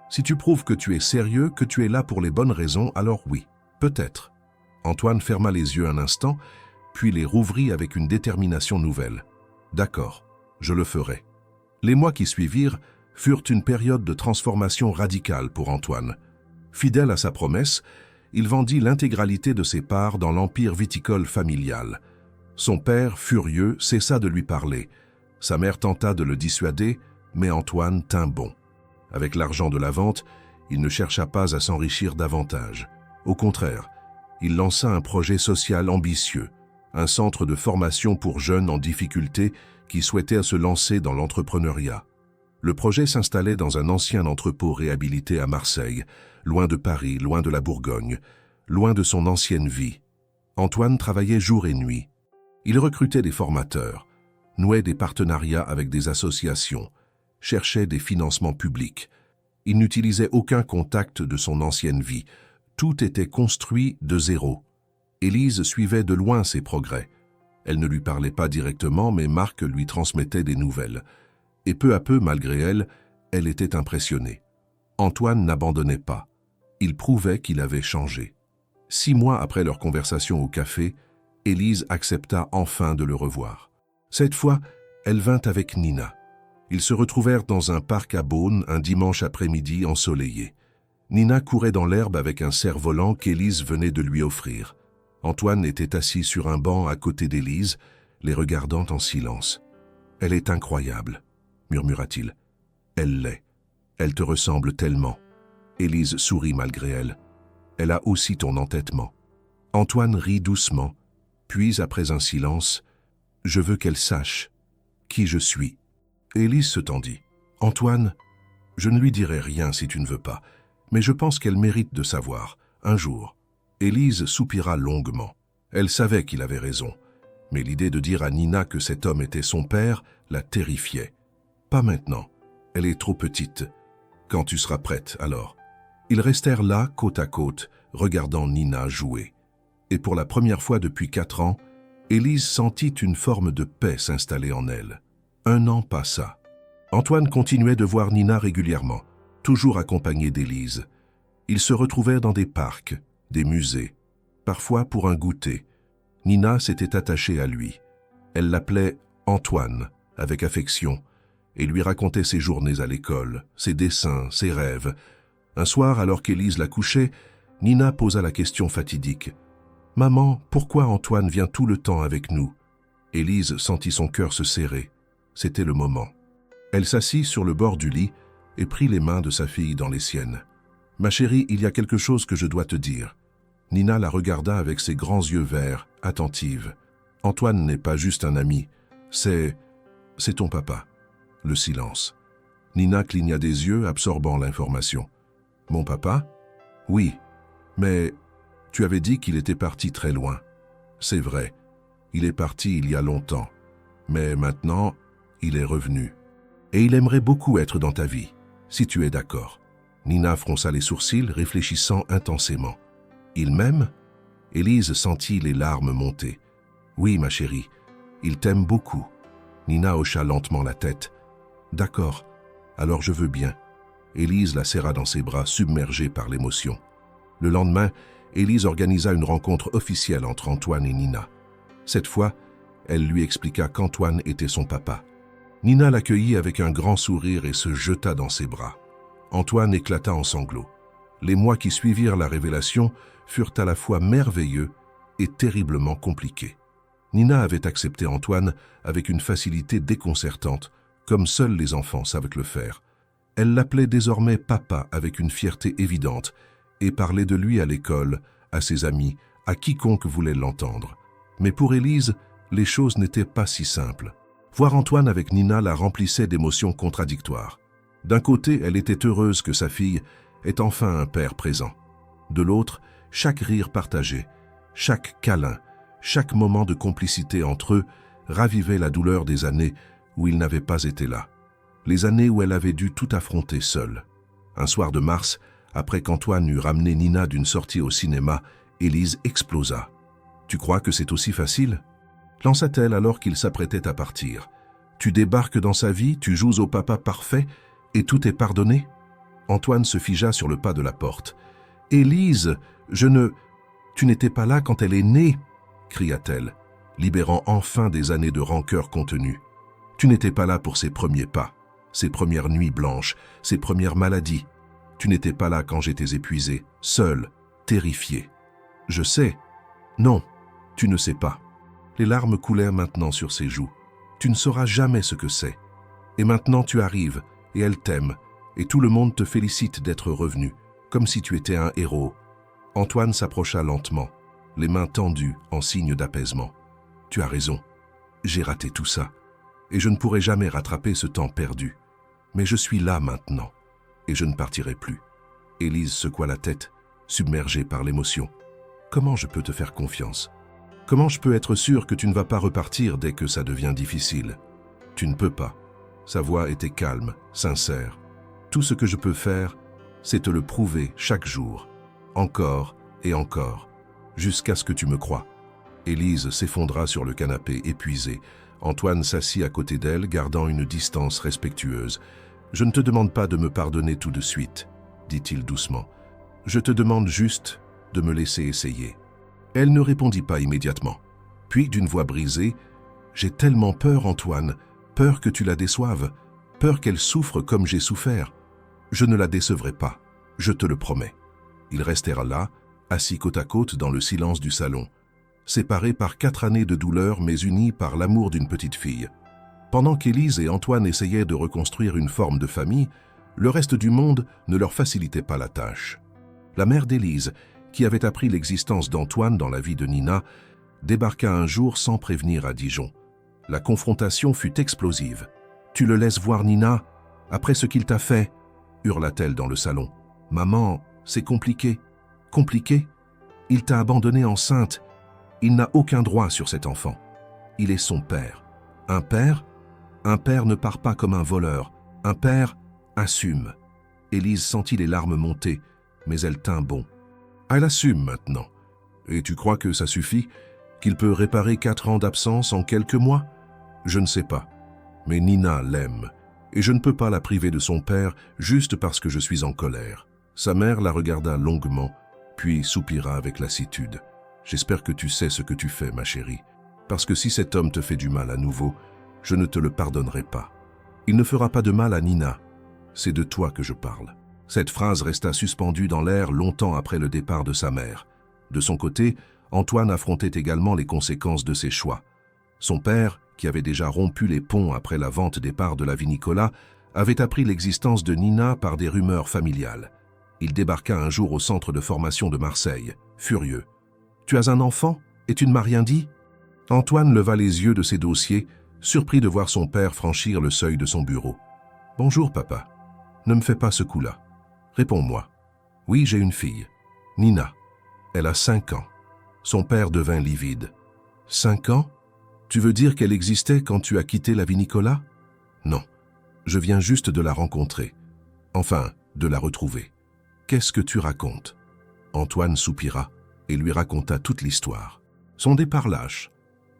Si tu prouves que tu es sérieux, que tu es là pour les bonnes raisons, alors oui, peut-être. » Antoine ferma les yeux un instant, puis les rouvrit avec une détermination nouvelle. « D'accord, je le ferai. » Les mois qui suivirent furent une période de transformation radicale pour Antoine. Fidèle à sa promesse, il vendit l'intégralité de ses parts dans l'empire viticole familial. Son père, furieux, cessa de lui parler. Sa mère tenta de le dissuader, mais Antoine tint bon. Avec l'argent de la vente, il ne chercha pas à s'enrichir davantage. Au contraire, il lança un projet social ambitieux, un centre de formation pour jeunes en difficulté qui souhaitait se lancer dans l'entrepreneuriat. Le projet s'installait dans un ancien entrepôt réhabilité à Marseille, loin de Paris, loin de la Bourgogne, loin de son ancienne vie. Antoine travaillait jour et nuit. Il recrutait des formateurs, nouait des partenariats avec des associations, cherchait des financements publics. Il n'utilisait aucun contact de son ancienne vie. Tout était construit de zéro. Élise suivait de loin ses progrès. Elle ne lui parlait pas directement, mais Marc lui transmettait des nouvelles. Et peu à peu, malgré elle, elle était impressionnée. Antoine n'abandonnait pas. Il prouvait qu'il avait changé. 6 mois après leur conversation au café, Élise accepta enfin de le revoir. Cette fois, elle vint avec Nina. Ils se retrouvèrent dans un parc à Beaune un dimanche après-midi ensoleillé. Nina courait dans l'herbe avec un cerf-volant qu'Élise venait de lui offrir. Antoine était assis sur un banc à côté d'Élise, les regardant en silence. « Elle est incroyable », murmura-t-il. « Elle l'est. Elle te ressemble tellement. » Élise sourit malgré elle. « Elle a aussi ton entêtement. » Antoine rit doucement, puis après un silence, « Je veux qu'elle sache qui je suis. » Élise se tendit. « Antoine, je ne lui dirai rien si tu ne veux pas, mais je pense qu'elle mérite de savoir, un jour. » Élise soupira longuement. Elle savait qu'il avait raison, mais l'idée de dire à Nina que cet homme était son père la terrifiait. « Pas maintenant, elle est trop petite. Quand tu seras prête, alors. » Ils restèrent là, côte à côte, regardant Nina jouer. Et pour la première fois depuis 4 ans, Élise sentit une forme de paix s'installer en elle. 1 an passa. Antoine continuait de voir Nina régulièrement, toujours accompagné d'Élise. Ils se retrouvaient dans des parcs, des musées, parfois pour un goûter. Nina s'était attachée à lui. Elle l'appelait Antoine, avec affection, et lui racontait ses journées à l'école, ses dessins, ses rêves. Un soir, alors qu'Élise la couchait, Nina posa la question fatidique. « Maman, pourquoi Antoine vient tout le temps avec nous ?» Élise sentit son cœur se serrer. C'était le moment. Elle s'assit sur le bord du lit et prit les mains de sa fille dans les siennes. « Ma chérie, il y a quelque chose que je dois te dire. » Nina la regarda avec ses grands yeux verts, attentive. « Antoine n'est pas juste un ami, c'est ton papa. » Le silence. Nina cligna des yeux, absorbant l'information. « Mon papa ? Oui, mais tu avais dit qu'il était parti très loin. C'est vrai, il est parti il y a longtemps, mais maintenant, il est revenu. Et il aimerait beaucoup être dans ta vie, si tu es d'accord. » Nina fronça les sourcils, réfléchissant intensément. « Il m'aime ?» Élise sentit les larmes monter. « Oui, ma chérie, il t'aime beaucoup. » Nina hocha lentement la tête. « D'accord, alors je veux bien. » Élise la serra dans ses bras, submergée par l'émotion. Le lendemain, Élise organisa une rencontre officielle entre Antoine et Nina. Cette fois, elle lui expliqua qu'Antoine était son papa. Nina l'accueillit avec un grand sourire et se jeta dans ses bras. Antoine éclata en sanglots. Les mois qui suivirent la révélation furent à la fois merveilleux et terriblement compliqués. Nina avait accepté Antoine avec une facilité déconcertante, comme seuls les enfants savent le faire. Elle l'appelait désormais papa avec une fierté évidente et parlait de lui à l'école, à ses amis, à quiconque voulait l'entendre. Mais pour Élise, les choses n'étaient pas si simples. Voir Antoine avec Nina la remplissait d'émotions contradictoires. D'un côté, elle était heureuse que sa fille ait enfin un père présent. De l'autre, chaque rire partagé, chaque câlin, chaque moment de complicité entre eux ravivait la douleur des années où ils n'avaient pas été là. Les années où elle avait dû tout affronter seule. Un soir de mars, après qu'Antoine eut ramené Nina d'une sortie au cinéma, Élise explosa. « Tu crois que c'est aussi facile ?» lança-t-elle alors qu'il s'apprêtait à partir. « Tu débarques dans sa vie, tu joues au papa parfait et tout est pardonné ?» Antoine se figea sur le pas de la porte. « Élise, je ne... Tu n'étais pas là quand elle est née !» cria-t-elle, libérant enfin des années de rancœur contenue. « Tu n'étais pas là pour ses premiers pas, ses premières nuits blanches, ses premières maladies. Tu n'étais pas là quand j'étais épuisé, seul, terrifié. Je sais. Non, tu ne sais pas. » Les larmes coulèrent maintenant sur ses joues. « Tu ne sauras jamais ce que c'est. Et maintenant tu arrives, et elle t'aime, et tout le monde te félicite d'être revenu, comme si tu étais un héros. » Antoine s'approcha lentement, les mains tendues en signe d'apaisement. « Tu as raison, j'ai raté tout ça. et je ne pourrai jamais rattraper ce temps perdu. Mais je suis là maintenant, et je ne partirai plus. Élise secoua la tête, submergée par l'émotion. Comment je peux te faire confiance? Comment je peux être sûr que tu ne vas pas repartir dès que ça devient difficile? Tu ne peux pas. Sa voix était calme, sincère. Tout ce que je peux faire, c'est te le prouver chaque jour, encore et encore, jusqu'à ce que tu me croies. Élise s'effondra sur le canapé, épuisée. Antoine s'assit à côté d'elle, gardant une distance respectueuse. « Je ne te demande pas de me pardonner tout de suite, » dit-il doucement. « Je te demande juste de me laisser essayer. » Elle ne répondit pas immédiatement. Puis, d'une voix brisée, « J'ai tellement peur, Antoine, peur que tu la déçoives, peur qu'elle souffre comme j'ai souffert. Je ne la décevrai pas, je te le promets. » Ils restèrent là, assis côte à côte dans le silence du salon, séparés par 4 années de douleur mais unis par l'amour d'une petite fille. Pendant qu'Élise et Antoine essayaient de reconstruire une forme de famille, le reste du monde ne leur facilitait pas la tâche. La mère d'Élise, qui avait appris l'existence d'Antoine dans la vie de Nina, débarqua un jour sans prévenir à Dijon. La confrontation fut explosive. « Tu le laisses voir Nina, après ce qu'il t'a fait ?» hurla-t-elle dans le salon. « Maman, c'est compliqué. » « Compliqué ? Il t'a abandonnée enceinte. Il n'a aucun droit sur cet enfant. Il est son père. Un père ? Un père ne part pas comme un voleur. Un père assume. » Élise sentit les larmes monter, mais elle tint bon. « Elle assume maintenant. Et tu crois que ça suffit? Qu'il peut réparer 4 ans d'absence en quelques mois? Je ne sais pas. Mais Nina l'aime, et je ne peux pas la priver de son père juste parce que je suis en colère. » Sa mère la regarda longuement, puis soupira avec lassitude. « J'espère que tu sais ce que tu fais, ma chérie, parce que si cet homme te fait du mal à nouveau, je ne te le pardonnerai pas. Il ne fera pas de mal à Nina. C'est de toi que je parle. » Cette phrase resta suspendue dans l'air longtemps après le départ de sa mère. De son côté, Antoine affrontait également les conséquences de ses choix. Son père, qui avait déjà rompu les ponts après la vente des parts de la Vinicola, avait appris l'existence de Nina par des rumeurs familiales. Il débarqua un jour au centre de formation de Marseille, furieux. « Tu as un enfant et tu ne m'as rien dit ?» Antoine leva les yeux de ses dossiers, surpris de voir son père franchir le seuil de son bureau. « Bonjour, papa. Ne me fais pas ce coup-là. Réponds-moi. »« Oui, j'ai une fille. Nina. Elle a 5 ans. » Son père devint livide. « 5 ans? Tu veux dire qu'elle existait quand tu as quitté la Vinicola? »« Non. Je viens juste de la rencontrer. Enfin, de la retrouver. » « Qu'est-ce que tu racontes ?» Antoine soupira et lui raconta toute l'histoire. Son départ lâche,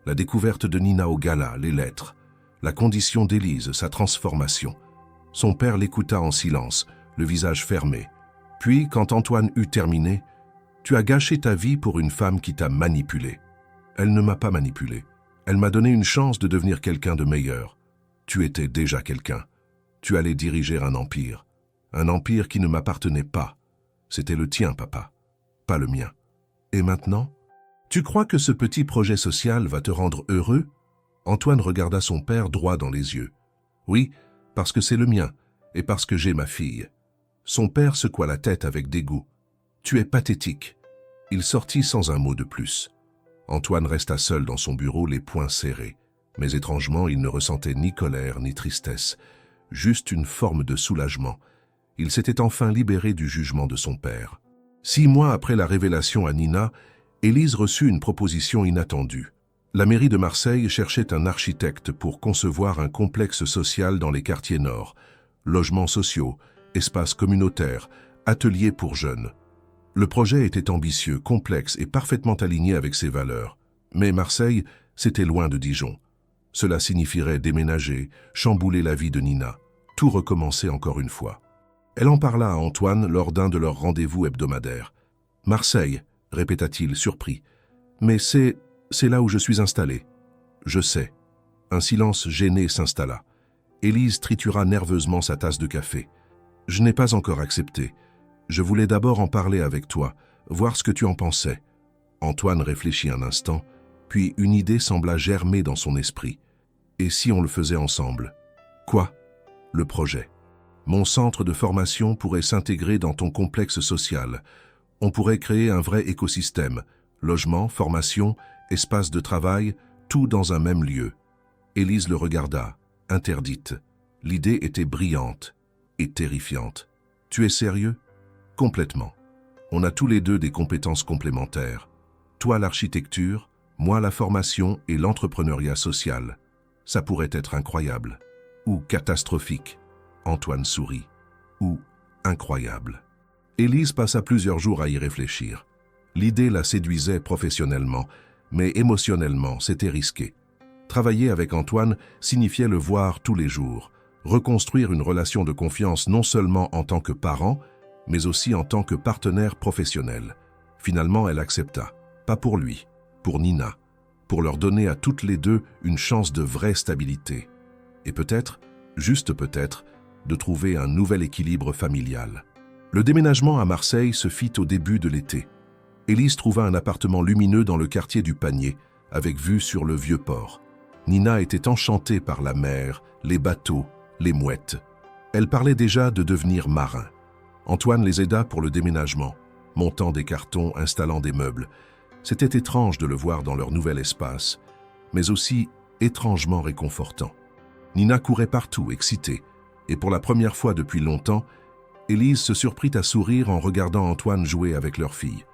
la découverte de Nina au gala, les lettres, la condition d'Élise, sa transformation. Son père l'écouta en silence, le visage fermé. Puis, quand Antoine eut terminé, « Tu as gâché ta vie pour une femme qui t'a manipulé. » »« Elle ne m'a pas manipulé. Elle m'a donné une chance de devenir quelqu'un de meilleur. Tu étais déjà quelqu'un. Tu allais diriger un empire. Un empire qui ne m'appartenait pas. C'était le tien, papa, pas le mien. Et maintenant? Tu crois que ce petit projet social va te rendre heureux? Antoine regarda son père droit dans les yeux. Oui, parce que c'est le mien, et parce que j'ai ma fille. Son père secoua la tête avec dégoût. Tu es pathétique. Il sortit sans un mot de plus. Antoine resta seul dans son bureau, les poings serrés. Mais étrangement, il ne ressentait ni colère ni tristesse, juste une forme de soulagement. Il s'était enfin libéré du jugement de son père. 6 mois après la révélation à Nina, Élise reçut une proposition inattendue. La mairie de Marseille cherchait un architecte pour concevoir un complexe social dans les quartiers nord. Logements sociaux, espaces communautaires, ateliers pour jeunes. Le projet était ambitieux, complexe et parfaitement aligné avec ses valeurs. Mais Marseille, c'était loin de Dijon. Cela signifierait déménager, chambouler la vie de Nina, tout recommencer encore une fois. Elle en parla à Antoine lors d'un de leurs rendez-vous hebdomadaires. « Marseille », répéta-t-il, surpris. « Mais c'est là où je suis installé. »« Je sais. » Un silence gêné s'installa. Élise tritura nerveusement sa tasse de café. « Je n'ai pas encore accepté. Je voulais d'abord en parler avec toi, voir ce que tu en pensais. » Antoine réfléchit un instant, puis une idée sembla germer dans son esprit. « Et si on le faisait ensemble ?»« Quoi ?»« Le projet. Mon centre de formation pourrait s'intégrer dans ton complexe social. On pourrait créer un vrai écosystème, logement, formation, espace de travail, tout dans un même lieu. Élise le regarda, interdite. L'idée était brillante et terrifiante. « Tu es sérieux ?» « Complètement. On a tous les deux des compétences complémentaires. Toi l'architecture, moi la formation et l'entrepreneuriat social. Ça pourrait être incroyable. Ou catastrophique. » Antoine sourit. Ou incroyable. Élise passa plusieurs jours à y réfléchir. L'idée la séduisait professionnellement, mais émotionnellement, c'était risqué. Travailler avec Antoine signifiait le voir tous les jours, reconstruire une relation de confiance non seulement en tant que parent, mais aussi en tant que partenaire professionnel. Finalement, elle accepta. Pas pour lui, pour Nina, pour leur donner à toutes les deux une chance de vraie stabilité. Et peut-être, juste peut-être, de trouver un nouvel équilibre familial. Le déménagement à Marseille se fit au début de l'été. Élise trouva un appartement lumineux dans le quartier du Panier, avec vue sur le vieux port. Nina était enchantée par la mer, les bateaux, les mouettes. Elle parlait déjà de devenir marin. Antoine les aida pour le déménagement, montant des cartons, installant des meubles. C'était étrange de le voir dans leur nouvel espace, mais aussi étrangement réconfortant. Nina courait partout, excitée, et pour la première fois depuis longtemps, Élise se surprit à sourire en regardant Antoine jouer avec leur fille.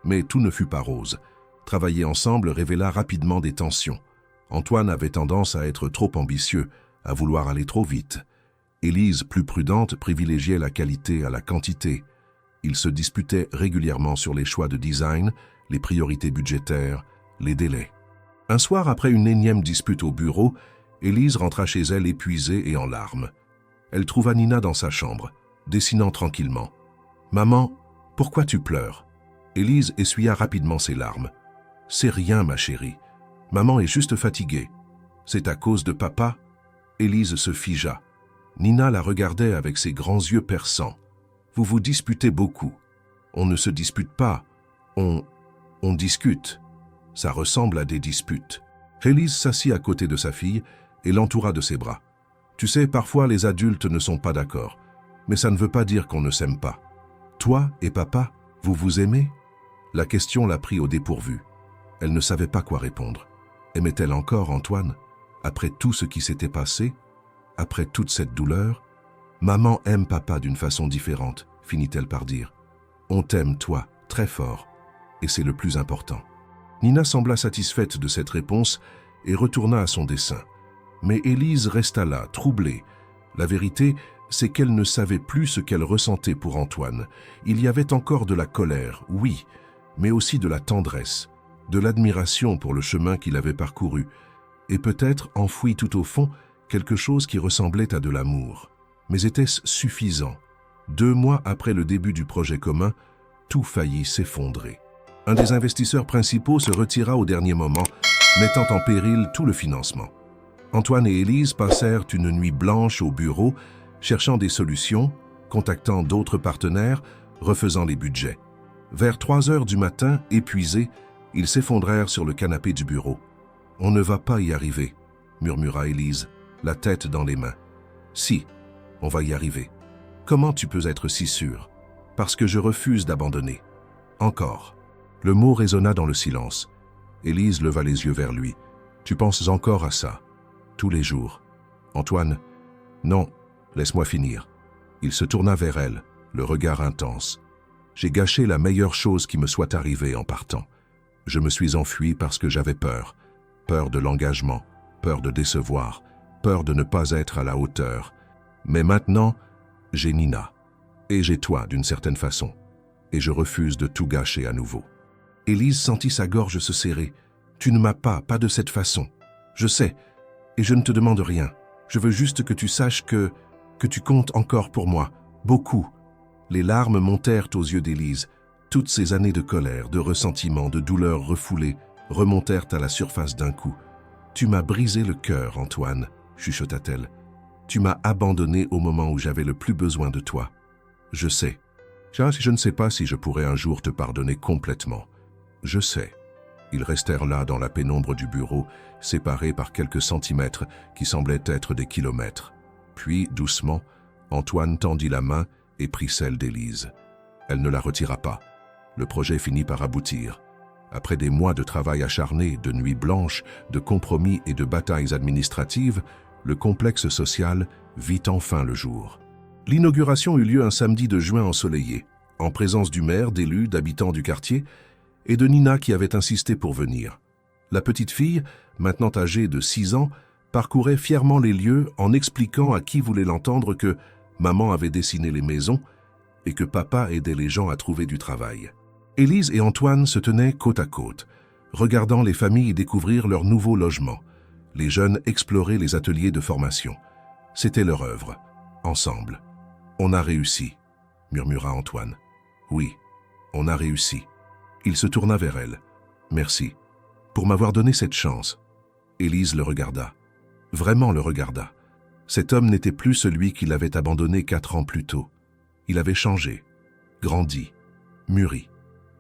Mais tout ne fut pas rose. Travailler ensemble révéla rapidement des tensions. Antoine avait tendance à être trop ambitieux, à vouloir aller trop vite. Élise, plus prudente, privilégiait la qualité à la quantité. Ils se disputaient régulièrement sur les choix de design, les priorités budgétaires, les délais. Un soir, après une énième dispute au bureau, Élise rentra chez elle épuisée et en larmes. Elle trouva Nina dans sa chambre, dessinant tranquillement. « Maman, pourquoi tu pleures ?» Élise essuya rapidement ses larmes. « C'est rien, ma chérie. Maman est juste fatiguée. C'est à cause de papa ?» Élise se figea. Nina la regardait avec ses grands yeux perçants. « Vous vous disputez beaucoup. On ne se dispute pas. On discute. Ça ressemble à des disputes. » Élise s'assit à côté de sa fille et l'entoura de ses bras. « Tu sais, parfois les adultes ne sont pas d'accord, mais ça ne veut pas dire qu'on ne s'aime pas. Toi et papa, vous vous aimez ?» La question la prit au dépourvu. Elle ne savait pas quoi répondre. Aimait-elle encore Antoine, après tout ce qui s'était passé? Après toute cette douleur? « Maman aime papa d'une façon différente, finit-elle par dire. On t'aime, toi, très fort, et c'est le plus important. » Nina sembla satisfaite de cette réponse et retourna à son dessin. Mais Élise resta là, troublée. La vérité, c'est qu'elle ne savait plus ce qu'elle ressentait pour Antoine. Il y avait encore de la colère, oui, mais aussi de la tendresse, de l'admiration pour le chemin qu'il avait parcouru, et peut-être, enfoui tout au fond, quelque chose qui ressemblait à de l'amour. Mais était-ce suffisant? 2 mois après le début du projet commun, tout faillit s'effondrer. Un des investisseurs principaux se retira au dernier moment, mettant en péril tout le financement. Antoine et Élise passèrent une nuit blanche au bureau, cherchant des solutions, contactant d'autres partenaires, refaisant les budgets. Vers 3 heures du matin, épuisés, ils s'effondrèrent sur le canapé du bureau. « On ne va pas y arriver », murmura Élise, la tête dans les mains. « Si, on va y arriver. Comment tu peux être si sûr? Parce que je refuse d'abandonner. Encore. » Le mot résonna dans le silence. Élise leva les yeux vers lui. « Tu penses encore à ça? Tous les jours. » Antoine, « Non, laisse-moi finir. » Il se tourna vers elle, le regard intense. « J'ai gâché la meilleure chose qui me soit arrivée en partant. Je me suis enfui parce que j'avais peur. Peur de l'engagement, peur de décevoir, peur de ne pas être à la hauteur. Mais maintenant, j'ai Nina. Et j'ai toi, d'une certaine façon. Et je refuse de tout gâcher à nouveau. » Élise sentit sa gorge se serrer. « Tu ne m'as pas de cette façon. Je sais, et je ne te demande rien. Je veux juste que tu saches que tu comptes encore pour moi, beaucoup. » Les larmes montèrent aux yeux d'Élise. Toutes ces années de colère, de ressentiment, de douleur refoulée remontèrent à la surface d'un coup. « Tu m'as brisé le cœur, Antoine, » chuchota-t-elle. « Tu m'as abandonné au moment où j'avais le plus besoin de toi. Je sais. Je ne sais pas si je pourrai un jour te pardonner complètement. Je sais. » Ils restèrent là dans la pénombre du bureau, séparés par quelques centimètres qui semblaient être des kilomètres. Puis, doucement, Antoine tendit la main et prit celle d'Élise. Elle ne la retira pas. Le projet finit par aboutir. Après des mois de travail acharné, de nuits blanches, de compromis et de batailles administratives, le complexe social vit enfin le jour. L'inauguration eut lieu un samedi de juin ensoleillé, en présence du maire, d'élus, d'habitants du quartier et de Nina qui avait insisté pour venir. La petite fille, maintenant âgée de 6 ans, parcourait fièrement les lieux en expliquant à qui voulait l'entendre que maman avait dessiné les maisons et que papa aidait les gens à trouver du travail. Élise et Antoine se tenaient côte à côte, regardant les familles découvrir leur nouveau logement. Les jeunes exploraient les ateliers de formation. C'était leur œuvre, ensemble. « On a réussi », murmura Antoine. « Oui, on a réussi. » Il se tourna vers elle. « Merci, pour m'avoir donné cette chance. » Élise le regarda. Vraiment le regarda. Cet homme n'était plus celui qui l'avait abandonné 4 ans plus tôt. Il avait changé, grandi, mûri.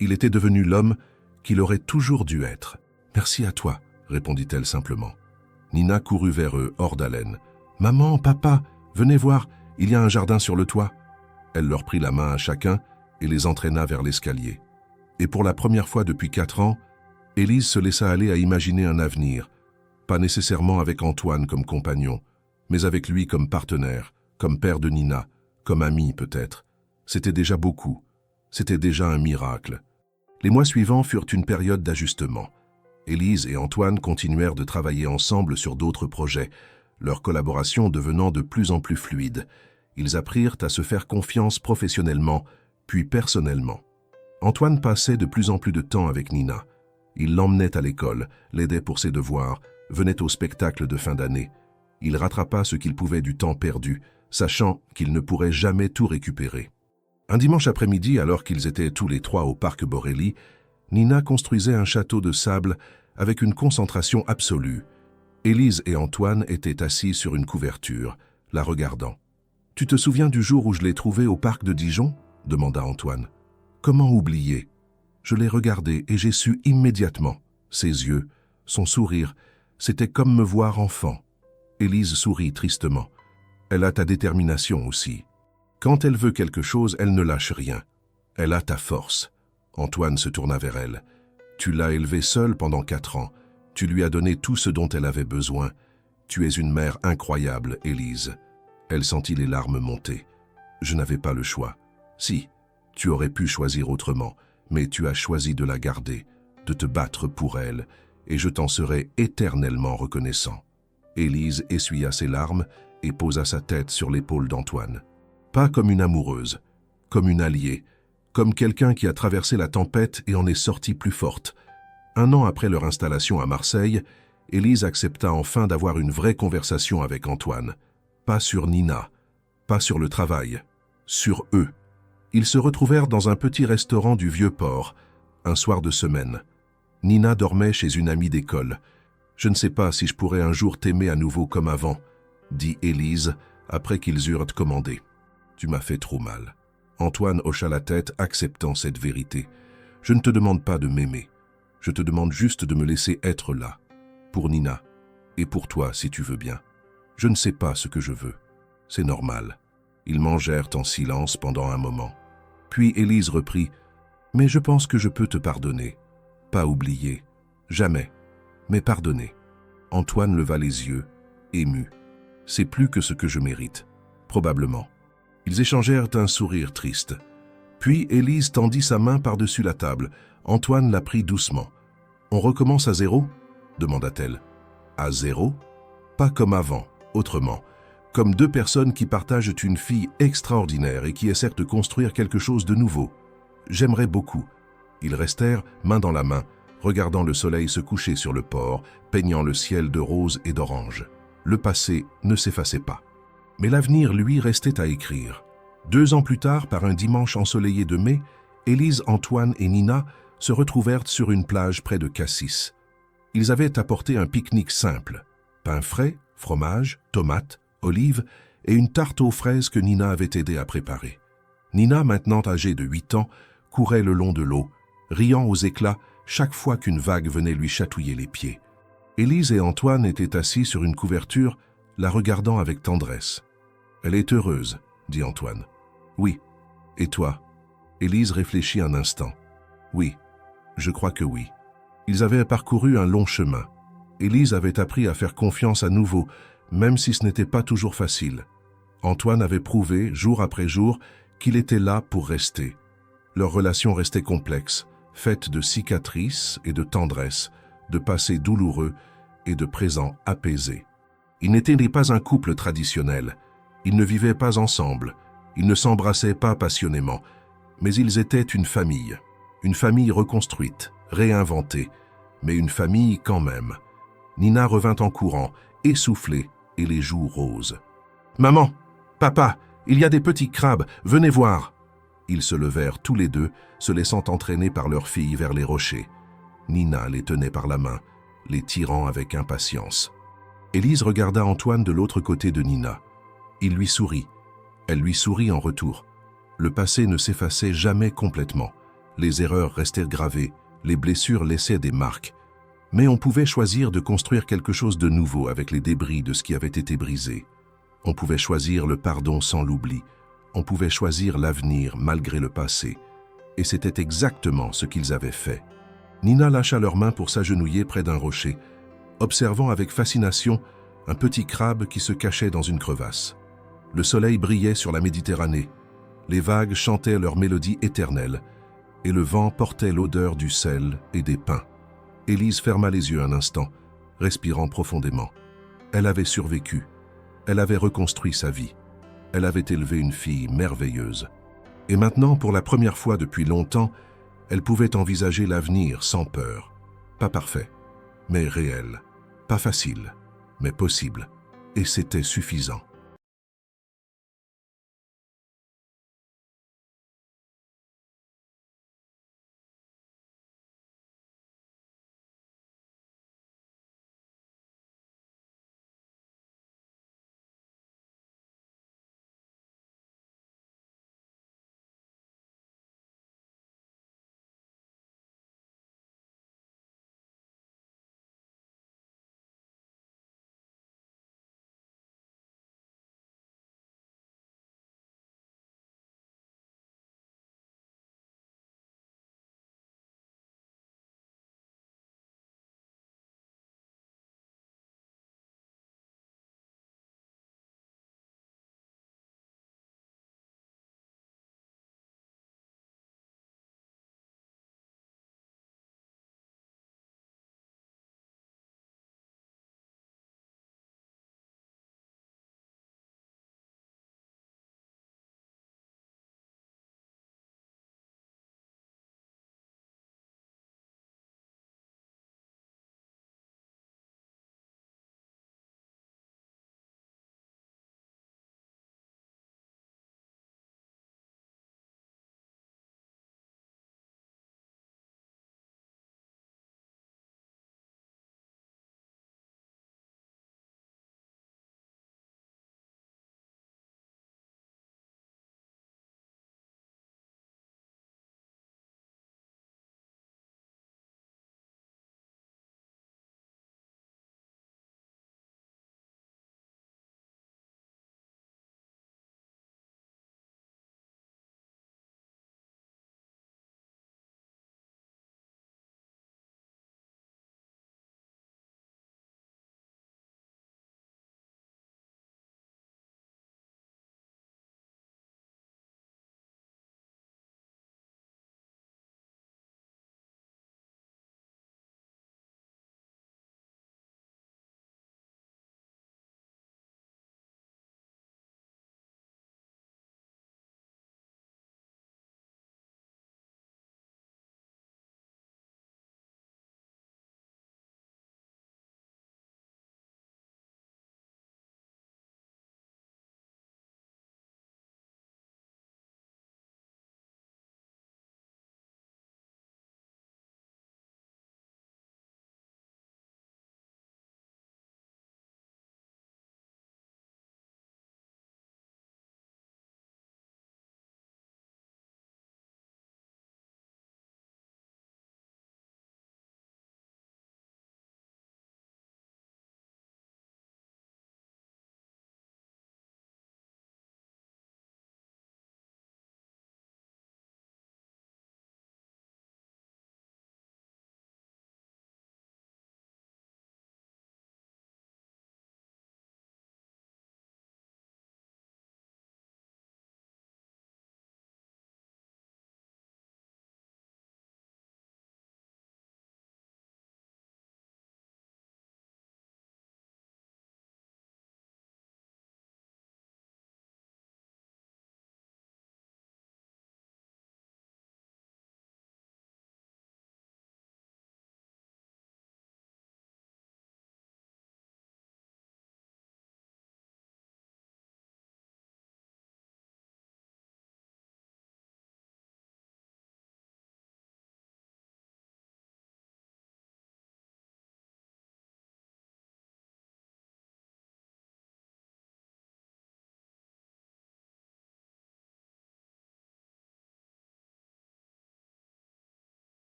Il était devenu l'homme qu'il aurait toujours dû être. « Merci à toi », répondit-elle simplement. Nina courut vers eux, hors d'haleine. « Maman, papa, venez voir, il y a un jardin sur le toit. » Elle leur prit la main à chacun et les entraîna vers l'escalier. Et pour la première fois depuis 4 ans, Élise se laissa aller à imaginer un avenir, pas nécessairement avec Antoine comme compagnon, mais avec lui comme partenaire, comme père de Nina, comme ami peut-être. C'était déjà beaucoup, c'était déjà un miracle. Les mois suivants furent une période d'ajustement. Élise et Antoine continuèrent de travailler ensemble sur d'autres projets, leur collaboration devenant de plus en plus fluide. Ils apprirent à se faire confiance professionnellement, puis personnellement. Antoine passait de plus en plus de temps avec Nina. Il l'emmenait à l'école, l'aidait pour ses devoirs, venait au spectacle de fin d'année. Il rattrapa ce qu'il pouvait du temps perdu, sachant qu'il ne pourrait jamais tout récupérer. Un dimanche après-midi, alors qu'ils étaient tous les 3 au parc Borelli, Nina construisait un château de sable avec une concentration absolue. Élise et Antoine étaient assis sur une couverture, la regardant. « Tu te souviens du jour où je l'ai trouvée au parc de Dijon ?» demanda Antoine. « Comment oublier ? Je l'ai regardé et j'ai su immédiatement. Ses yeux, son sourire, c'était comme me voir enfant. » Élise sourit tristement. Elle a ta détermination aussi. Quand elle veut quelque chose, elle ne lâche rien. Elle a ta force. Antoine se tourna vers elle. Tu l'as élevée seule pendant 4 ans. Tu lui as donné tout ce dont elle avait besoin. Tu es une mère incroyable, Élise. Elle sentit les larmes monter. Je n'avais pas le choix. Si, tu aurais pu choisir autrement, mais tu as choisi de la garder, de te battre pour elle, et je t'en serai éternellement reconnaissant. Élise essuya ses larmes et posa sa tête sur l'épaule d'Antoine. Pas comme une amoureuse, comme une alliée, comme quelqu'un qui a traversé la tempête et en est sorti plus forte. 1 an après leur installation à Marseille, Élise accepta enfin d'avoir une vraie conversation avec Antoine. Pas sur Nina, pas sur le travail, sur eux. Ils se retrouvèrent dans un petit restaurant du Vieux-Port, un soir de semaine. Nina dormait chez une amie d'école. « Je ne sais pas si je pourrais un jour t'aimer à nouveau comme avant », dit Élise après qu'ils eurent commandé. « Tu m'as fait trop mal. » Antoine hocha la tête, acceptant cette vérité. « Je ne te demande pas de m'aimer. Je te demande juste de me laisser être là. Pour Nina. Et pour toi, si tu veux bien. Je ne sais pas ce que je veux. C'est normal. » Ils mangèrent en silence pendant un moment. Puis Élise reprit « Mais je pense que je peux te pardonner. Pas oublier. Jamais. Mais pardonner. » Antoine leva les yeux, ému. « C'est plus que ce que je mérite. Probablement. » Ils échangèrent un sourire triste. Puis Élise tendit sa main par-dessus la table. Antoine la prit doucement. « On recommence à 0 ?» demanda-t-elle. « À 0 ? Pas comme avant, autrement. Comme 2 personnes qui partagent une fille extraordinaire et qui essaient de construire quelque chose de nouveau. J'aimerais beaucoup. » Ils restèrent, main dans la main, regardant le soleil se coucher sur le port, peignant le ciel de rose et d'orange. Le passé ne s'effaçait pas. Mais l'avenir, lui, restait à écrire. 2 ans plus tard, par un dimanche ensoleillé de mai, Élise, Antoine et Nina se retrouvèrent sur une plage près de Cassis. Ils avaient apporté un pique-nique simple. Pain frais, fromage, tomates, olives et une tarte aux fraises que Nina avait aidé à préparer. Nina, maintenant âgée de 8 ans, courait le long de l'eau, riant aux éclats chaque fois qu'une vague venait lui chatouiller les pieds. Élise et Antoine étaient assis sur une couverture, la regardant avec tendresse. « Elle est heureuse, » dit Antoine. « Oui. Et toi ?» Élise réfléchit un instant. « Oui, je crois que oui. » Ils avaient parcouru un long chemin. Élise avait appris à faire confiance à nouveau, même si ce n'était pas toujours facile. Antoine avait prouvé, jour après jour, qu'il était là pour rester. Leur relation restait complexe, faite de cicatrices et de tendresse, de passés douloureux et de présents apaisés. Ils n'étaient pas un couple traditionnel. Ils ne vivaient pas ensemble. Ils ne s'embrassaient pas passionnément. Mais ils étaient une famille reconstruite, réinventée, mais une famille quand même. Nina revint en courant, essoufflée et les joues roses. « Maman, papa, il y a des petits crabes, venez voir !» Ils se levèrent tous les deux, se laissant entraîner par leur fille vers les rochers. Nina les tenait par la main, les tirant avec impatience. Élise regarda Antoine de l'autre côté de Nina. Il lui sourit. Elle lui sourit en retour. Le passé ne s'effaçait jamais complètement. Les erreurs restèrent gravées, les blessures laissaient des marques. Mais on pouvait choisir de construire quelque chose de nouveau avec les débris de ce qui avait été brisé. On pouvait choisir le pardon sans l'oubli. On pouvait choisir l'avenir malgré le passé. Et c'était exactement ce qu'ils avaient fait. Nina lâcha leurs mains pour s'agenouiller près d'un rocher, observant avec fascination un petit crabe qui se cachait dans une crevasse. Le soleil brillait sur la Méditerranée. Les vagues chantaient leur mélodie éternelle, et le vent portait l'odeur du sel et des pins. Élise ferma les yeux un instant, respirant profondément. Elle avait survécu. Elle avait reconstruit sa vie. Elle avait élevé une fille merveilleuse. Et maintenant, pour la première fois depuis longtemps, elle pouvait envisager l'avenir sans peur. Pas parfait, mais réel. Pas facile, mais possible. Et c'était suffisant.